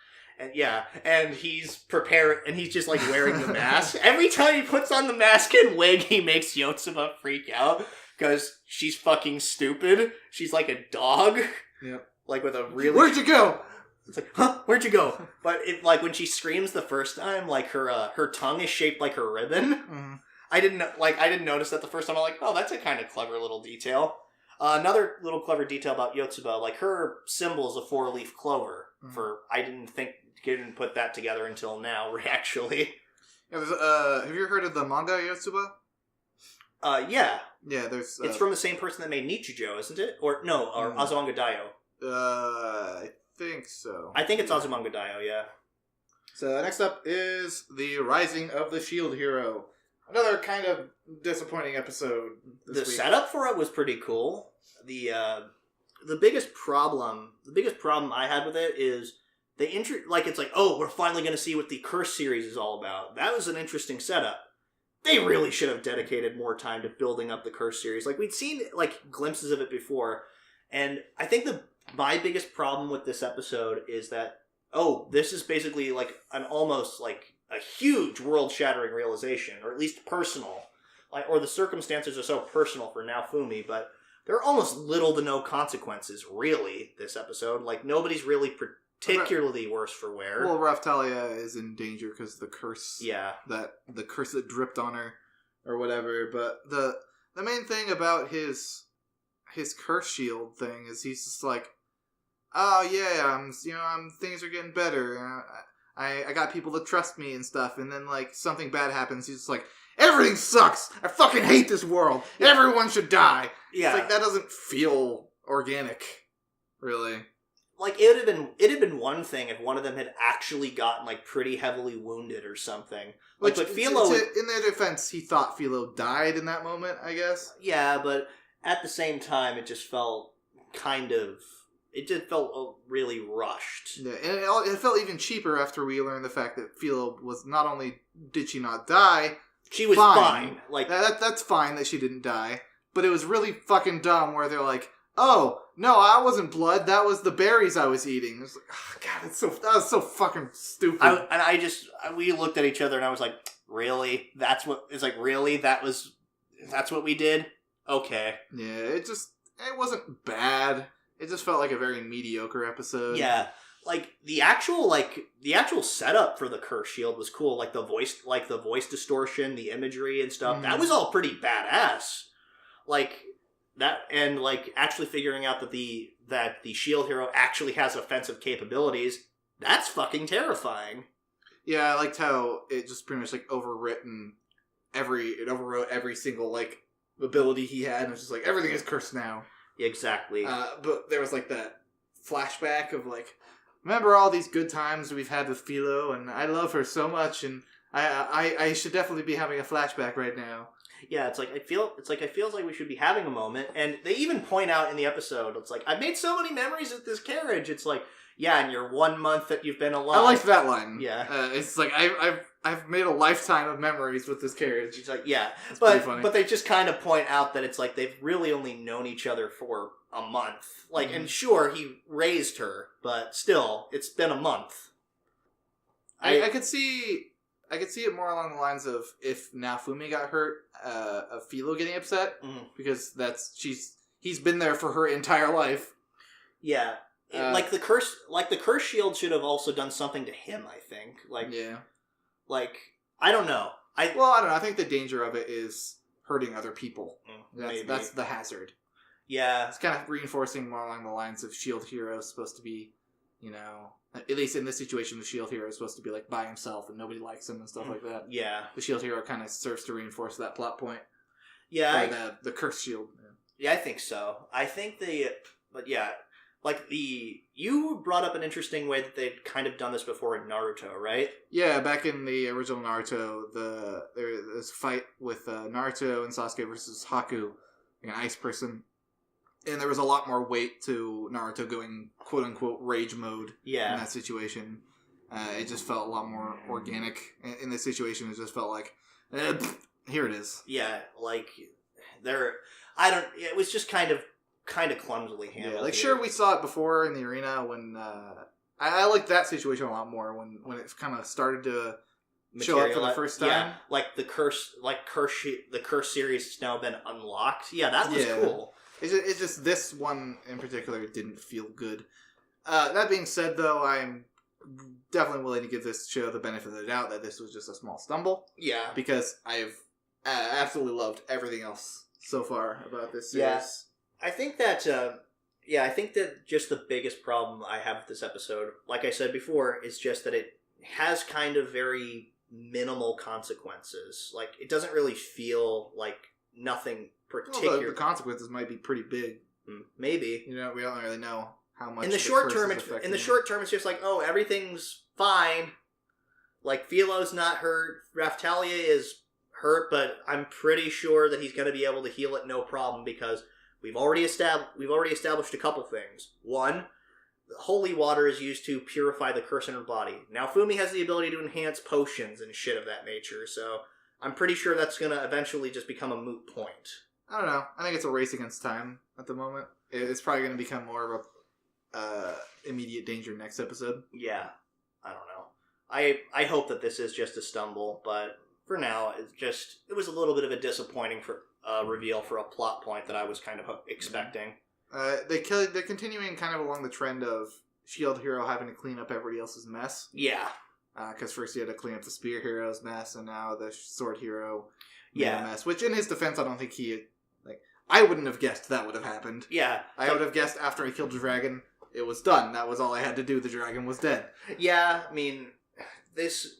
And he's prepared, and he's just like wearing the mask. Every time he puts on the mask and wig, he makes Yotsuba freak out because she's fucking stupid. She's like a dog. Yeah. Like with a really... Where'd you go? It's like, huh? Where'd you go? But like when she screams the first time, like her tongue is shaped like her ribbon. Mm. I didn't notice that the first time. I'm like, oh, that's a kind of clever little detail. Another little clever detail about Yotsuba, like her symbol is a 4-leaf clover. I didn't put that together until now, actually. Yeah, have you heard of the manga Yotsuba? Yeah. Yeah, there's... it's from the same person that made Nichijou, isn't it? Or no, or Azumanga Daioh. I think so. I think it's Azumanga Daioh, yeah. So next up is The Rising of the Shield Hero. Another kind of disappointing episode this week. The setup for it was pretty cool. The biggest problem I had with it is it's like, oh, we're finally going to see what the Curse series is all about. That was an interesting setup. They really should have dedicated more time to building up the Curse series. Like, we'd seen like glimpses of it before, and I think my biggest problem with this episode is that, oh, this is basically like an almost like a huge world-shattering realization, or at least personal. Like, or the circumstances are so personal for Naofumi, but there are almost little to no consequences, really, this episode. Like, nobody's really particularly worse for wear. Well, Raftalia is in danger because the curse... Yeah. The curse that dripped on her, or whatever. But the main thing about his curse shield thing is he's just like, oh, yeah, things are getting better. I got people that trust me and stuff, and then, like, something bad happens, he's just like, everything sucks! I fucking hate this world! Yeah. Everyone should die! Yeah. It's like, that doesn't feel organic, really. Like, it'd have been one thing if one of them had actually gotten, like, pretty heavily wounded or something. Like, but Philo... in their defense, he thought Philo died in that moment, I guess. Yeah, but at the same time, it just felt It just felt really rushed. Yeah, and it felt even cheaper after we learned the fact that Philo was not only did she not die, she was fine. Like that's fine that she didn't die, but it was really fucking dumb where they're like, oh, No, I wasn't blood. That was the berries I was eating. It was like, oh, God, that was so fucking stupid. We looked at each other and I was like, really? That's what we did? Okay. Yeah, it wasn't bad. It just felt like a very mediocre episode. Yeah. Like the actual setup for the curse shield was cool. Like the voice distortion, the imagery and stuff. That was all pretty badass. Like that, and like actually figuring out that the shield hero actually has offensive capabilities. That's fucking terrifying. Yeah, I liked how it just pretty much like overwrote every single like ability he had, and it was just like everything is cursed now. Exactly. But there was like that flashback of like, remember all these good times we've had with Philo, and I love her so much, and I should definitely be having a flashback right now. Yeah, it feels like we should be having a moment, and they even point out in the episode, it's like, I've made so many memories with this carriage. It's like, yeah, in your 1 month that you've been alive. I liked that line. Yeah, it's like I've made a lifetime of memories with this carriage. It's like, yeah, it's pretty funny. But they just kind of point out that it's like they've really only known each other for a month. Like, and sure, he raised her, but still, it's been a month. I could see it more along the lines of if Naofumi got hurt, of Philo getting upset, because he's been there for her entire life. Yeah, like the curse shield should have also done something to him. I think, I don't know. I don't know. I think the danger of it is hurting other people. That's the hazard. Yeah, it's kind of reinforcing more along the lines of Shield Hero is supposed to be, at least in this situation, the Shield Hero is supposed to be like by himself and nobody likes him and stuff like that. Yeah, the Shield Hero kind of serves to reinforce that plot point. Yeah, the curse shield. Yeah, I think so. I think you brought up an interesting way that they'd kind of done this before in Naruto, right? Yeah, back in the original Naruto, there's a fight with Naruto and Sasuke versus Haku, like an ice person. And there was a lot more weight to Naruto going quote-unquote rage mode in that situation. It just felt a lot more organic. In this situation, it just felt like, here it is. Yeah, it was just kind of clumsily handled. Yeah, like sure we saw it before in the arena when, I liked that situation a lot more when it kind of started to show up for the first time. Yeah, like the curse series has now been unlocked. Yeah, that was cool. It's just this one in particular didn't feel good. That being said, though, I'm definitely willing to give this show the benefit of the doubt that this was just a small stumble. Yeah. Because I've absolutely loved everything else so far about this series. Yeah. I think that just the biggest problem I have with this episode, like I said before, is just that it has kind of very minimal consequences. Like, it doesn't really feel like nothing particular. Well, the consequences might be pretty big. Maybe. We don't really know how much. In the short term, it's just like, oh, everything's fine. Like, Philo's not hurt. Raphtalia is hurt, but I'm pretty sure that he's going to be able to heal it no problem because we've already established a couple things. One, the holy water is used to purify the curse in her body. Now, Fumi has the ability to enhance potions and shit of that nature, so I'm pretty sure that's going to eventually just become a moot point. I don't know. I think it's a race against time at the moment. It's probably going to become more of a immediate danger next episode. Yeah. I don't know. I hope that this is just a stumble, but for now, it was a little bit of a disappointing reveal for a plot point that I was kind of expecting. They're continuing kind of along the trend of Shield Hero having to clean up everybody else's mess. Yeah. Because first he had to clean up the Spear Hero's mess, and now the Sword Hero made a mess. Which, in his defense, I don't think I wouldn't have guessed that would have happened. Yeah. I would have guessed after he killed the dragon, it was done. That was all I had to do. The dragon was dead. Yeah, I mean,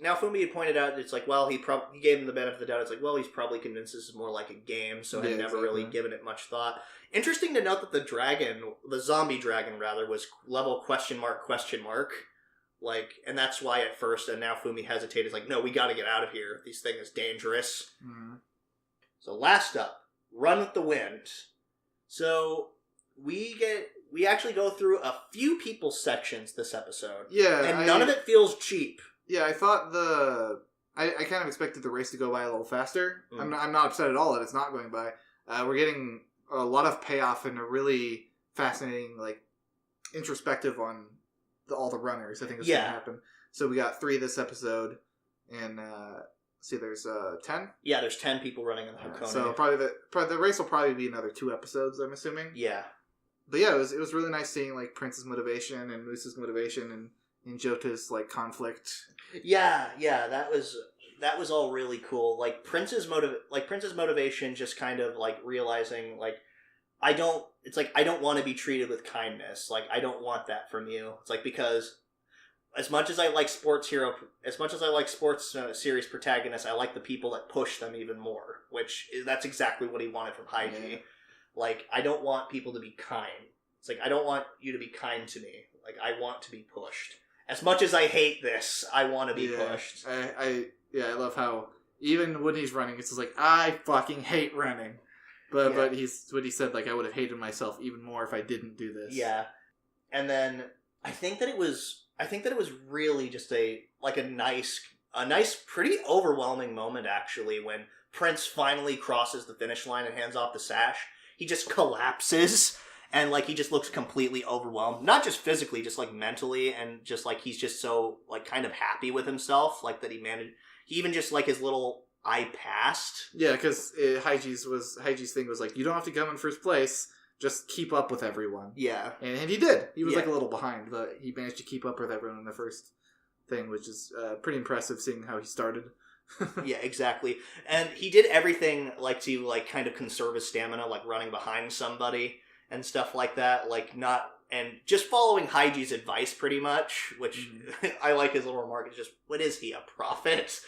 now Fumi had pointed out, it's like, well, he gave him the benefit of the doubt. It's like, well, he's probably convinced this is more like a game, so had never really given it much thought. Interesting to note that the zombie dragon, was level ? Like, and that's why at first, and now Fumi hesitated, is like, no, we gotta get out of here. This thing is dangerous. Mm-hmm. So last up, Run with the Wind. So we actually go through a few people's sections this episode. Yeah. And none of it feels cheap. Yeah, I thought I kind of expected the race to go by a little faster. I'm not upset at all that it's not going by. We're getting a lot of payoff in a really fascinating, like, introspective on all the runners. I think is going to happen. So we got 3 this episode, and see, there's 10. Yeah, there's 10 people running in the Hakone. So probably the race will probably be another 2 episodes, I'm assuming. Yeah. But yeah, it was really nice seeing like Prince's motivation and Moose's motivation and Jota's like conflict. Yeah, that was all really cool. Like Prince's motivation, just kind of like realizing like I don't want to be treated with kindness. Like I don't want that from you. It's like because as much as I like sports series protagonists, I like the people that push them even more. That's exactly what he wanted from Haiji. Yeah. Like, I don't want people to be kind. It's like, I don't want you to be kind to me. Like, I want to be pushed. As much as I hate this, I want to be pushed. I love how, even when he's running, it's just like, I fucking hate running. But he said, like, I would have hated myself even more if I didn't do this. Yeah. And then, I think that it was really just a nice, pretty overwhelming moment, actually, when Prince finally crosses the finish line and hands off the sash. He just collapses, and, like, he just looks completely overwhelmed. Not just physically, just, like, mentally, and just, like, he's just so, like, kind of happy with himself, like, that he managed... He even just, like, his little I passed. Yeah, because Haiji's thing was, like, you don't have to come in first place, just keep up with everyone. Yeah. And he did. He was, like, a little behind, but he managed to keep up with everyone in the first thing, which is pretty impressive, seeing how he started. Yeah, exactly. And he did everything like to like kind of conserve his stamina, like running behind somebody and stuff like that, like not and just following Haiji's advice pretty much, which I like his little remark. It's just, what is he, a prophet?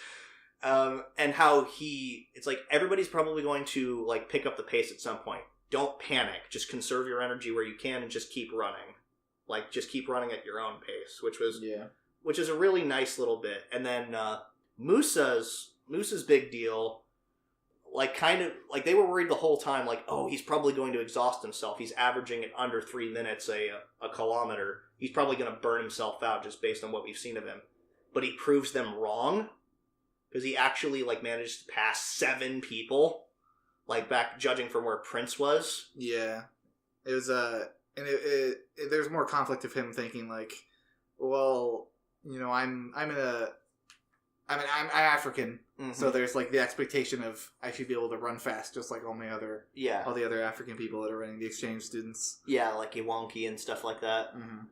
And how it's like everybody's probably going to like pick up the pace at some point. Don't panic. Just conserve your energy where you can and just keep running. Like just keep running at your own pace, which is a really nice little bit. And then Moose's big deal, like kind of like they were worried the whole time, like, oh, he's probably going to exhaust himself. He's averaging at under 3 minutes a kilometer. He's probably going to burn himself out just based on what we've seen of him. But he proves them wrong because he actually like managed to pass 7 people, like back judging from where Prince was. Yeah, it was and there's more conflict of him thinking like, well, you know, I'm African, so there's like the expectation of I should be able to run fast, just like all the other African people that are running, the exchange students. Yeah, like Iwanki and stuff like that. Mm-hmm.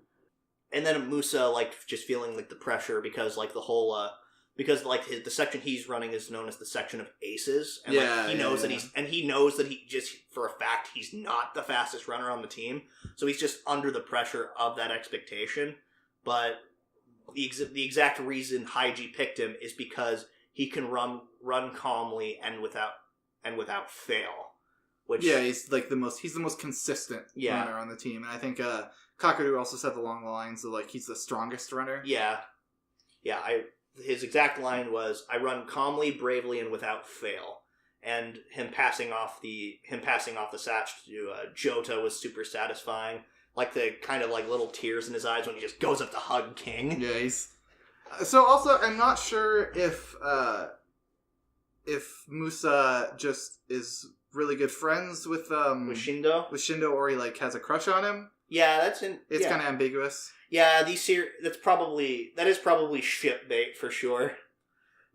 And then Musa like just feeling like the pressure because like the whole because like the section he's running is known as the section of aces, and like he knows that he knows that he just for a fact he's not the fastest runner on the team, so he's just under the pressure of that expectation, but. The exact reason Haiji picked him is because he can run calmly and without fail. Which he's like the most consistent runner on the team, and I think Kakeru also said along the lines of like he's the strongest runner. His exact line was, "I run calmly, bravely, and without fail." And him passing off the satch to Jota was super satisfying. Like the kind of like little tears in his eyes when he just goes up to hug King. Yeah, he's... So also, I'm not sure if Musa just is really good friends with Shindo, or he like has a crush on him. Yeah, it's kind of ambiguous. Yeah, that is probably ship bait for sure.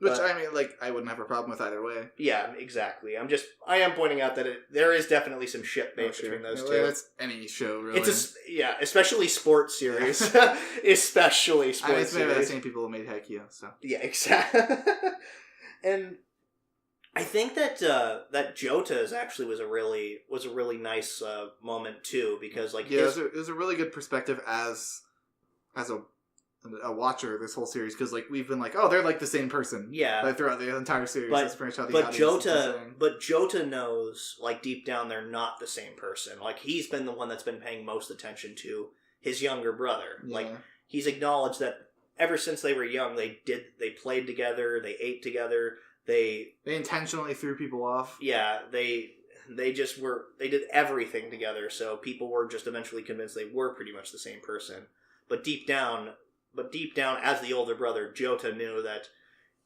Which, I mean, like, I wouldn't have a problem with either way. Yeah, exactly. I am pointing out that there is definitely some shit bait between those two. That's any show, really. Especially sports series. Especially sports series. It's maybe the same people who made Haikyuu, so. Yeah, exactly. And I think that Jota's actually was a really nice moment, too, because, like... Yeah, it was a really good perspective as a watcher this whole series, because like we've been like, oh, they're like the same person, throughout the entire series. But Jota knows, like deep down, they're not the same person. Like he's been the one that's been paying most attention to his younger brother. Yeah. Like he's acknowledged that ever since they were young, they played together, they ate together, they intentionally threw people off. Yeah, they did everything together, so people were just eventually convinced they were pretty much the same person. But deep down, as the older brother, Jota knew that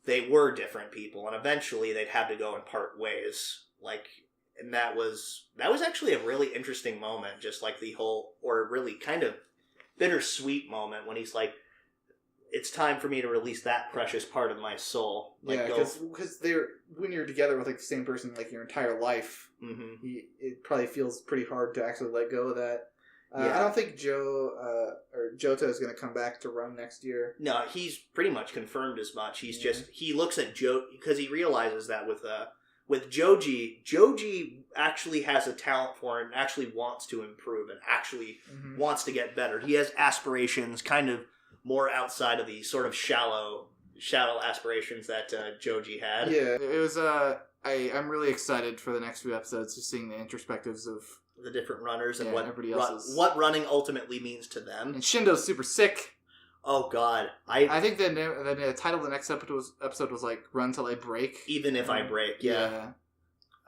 they were different people, and eventually they'd have to go and part ways. Like, and that was actually a really interesting moment, just like the whole, or really kind of bittersweet moment when he's like, it's time for me to release that precious part of my soul. Like, yeah, because they're, when you're together with like the same person like your entire life, it probably feels pretty hard to actually let go of that. I don't think Joto is going to come back to run next year. No, he's pretty much confirmed as much. He's just, he looks at Joe, because he realizes that with Joji actually has a talent for it and actually wants to improve and actually wants to get better. He has aspirations kind of more outside of the sort of shallow aspirations that Joji had. Yeah, it was, I'm really excited for the next few episodes, just seeing the introspectives of the different runners and what running ultimately means to them. And Shindo's super sick. Oh God, I think the title of the next episode was like "Run Till I Break." Even if I break, yeah.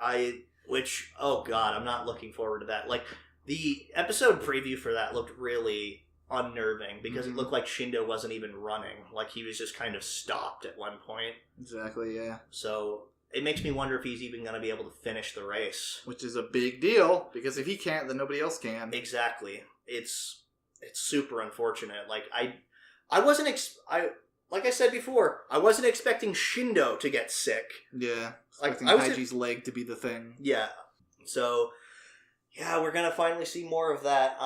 Oh God, I'm not looking forward to that. Like the episode preview for that looked really unnerving because it looked like Shindo wasn't even running. Like he was just kind of stopped at one point. Exactly. Yeah. So it makes me wonder if he's even going to be able to finish the race. Which is a big deal, because if he can't, then nobody else can. Exactly. It's super unfortunate. Like, I wasn't... like I said before, I wasn't expecting Shindo to get sick. Yeah. Like, expecting Haiji's leg to be the thing. Yeah. So, yeah, we're going to finally see more of that.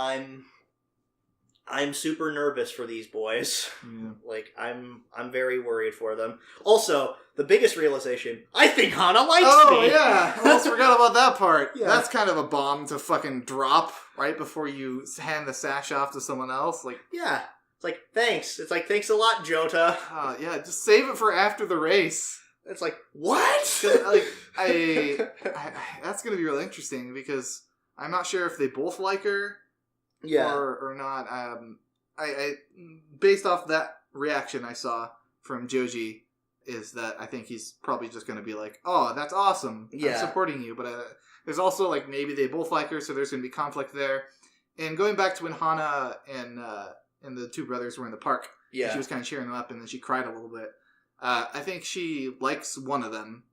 I'm super nervous for these boys. Yeah. Like, I'm very worried for them. Also, the biggest realization, I think Hana likes me! Oh, yeah! I almost forgot about that part. Yeah. That's kind of a bomb to fucking drop right before you hand the sash off to someone else. Like, yeah. It's like, thanks. It's like, thanks a lot, Jota. Yeah, just save it for after the race. It's like, what? Like, that's gonna be really interesting, because I'm not sure if they both like her. Yeah. Or not. I based off that reaction I saw from Joji, is that I think he's probably just going to be like, oh, that's awesome. Yeah. I'm supporting you. But there's also, like, maybe they both like her, so there's going to be conflict there. And going back to when Hana and the two brothers were in the park, yeah, she was kind of cheering them up, and then she cried a little bit. I think she likes one of them,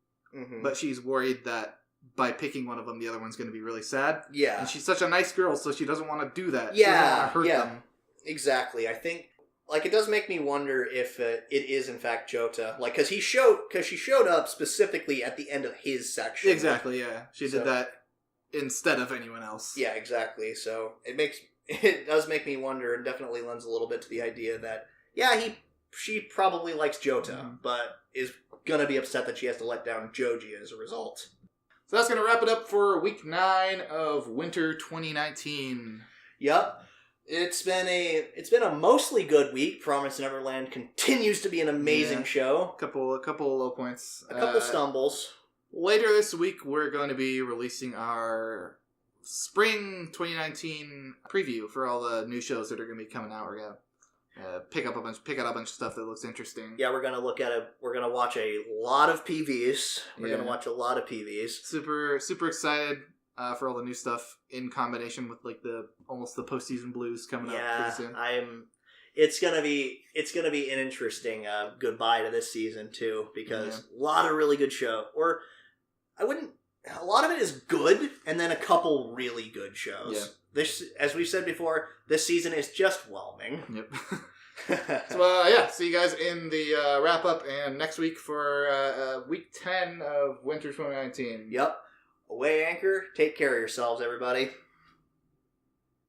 but she's worried that by picking one of them, the other one's going to be really sad. Yeah. And she's such a nice girl, so she doesn't want to do that. Yeah, she doesn't want to hurt them. Exactly. I think, like, it does make me wonder if it is, in fact, Jota. Like, because she showed up specifically at the end of his section. Exactly, yeah. She did that instead of anyone else. Yeah, exactly. So it does make me wonder, and definitely lends a little bit to the idea that, yeah, she probably likes Jota, but is going to be upset that she has to let down Joji as a result. So that's going to wrap it up for week 9 of winter 2019. Yep. It's been a mostly good week. Promised Neverland continues to be an amazing show. Couple low points. A couple stumbles. Later this week, we're going to be releasing our spring 2019 preview for all the new shows that are going to be coming out. We're going to pick out a bunch of stuff that looks interesting. Yeah, we're gonna watch a lot of PVs. We're gonna watch a lot of PVs. Super excited for all the new stuff in combination with like almost the postseason blues coming up pretty soon. It's gonna be an interesting goodbye to this season too, because a lot of really good show. A lot of it is good, and then a couple really good shows. Yeah. This, as we've said before, this season is just whelming. Yep. So, see you guys in the wrap-up and next week for week 10 of winter 2019. Yep. Away, Anchor. Take care of yourselves, everybody.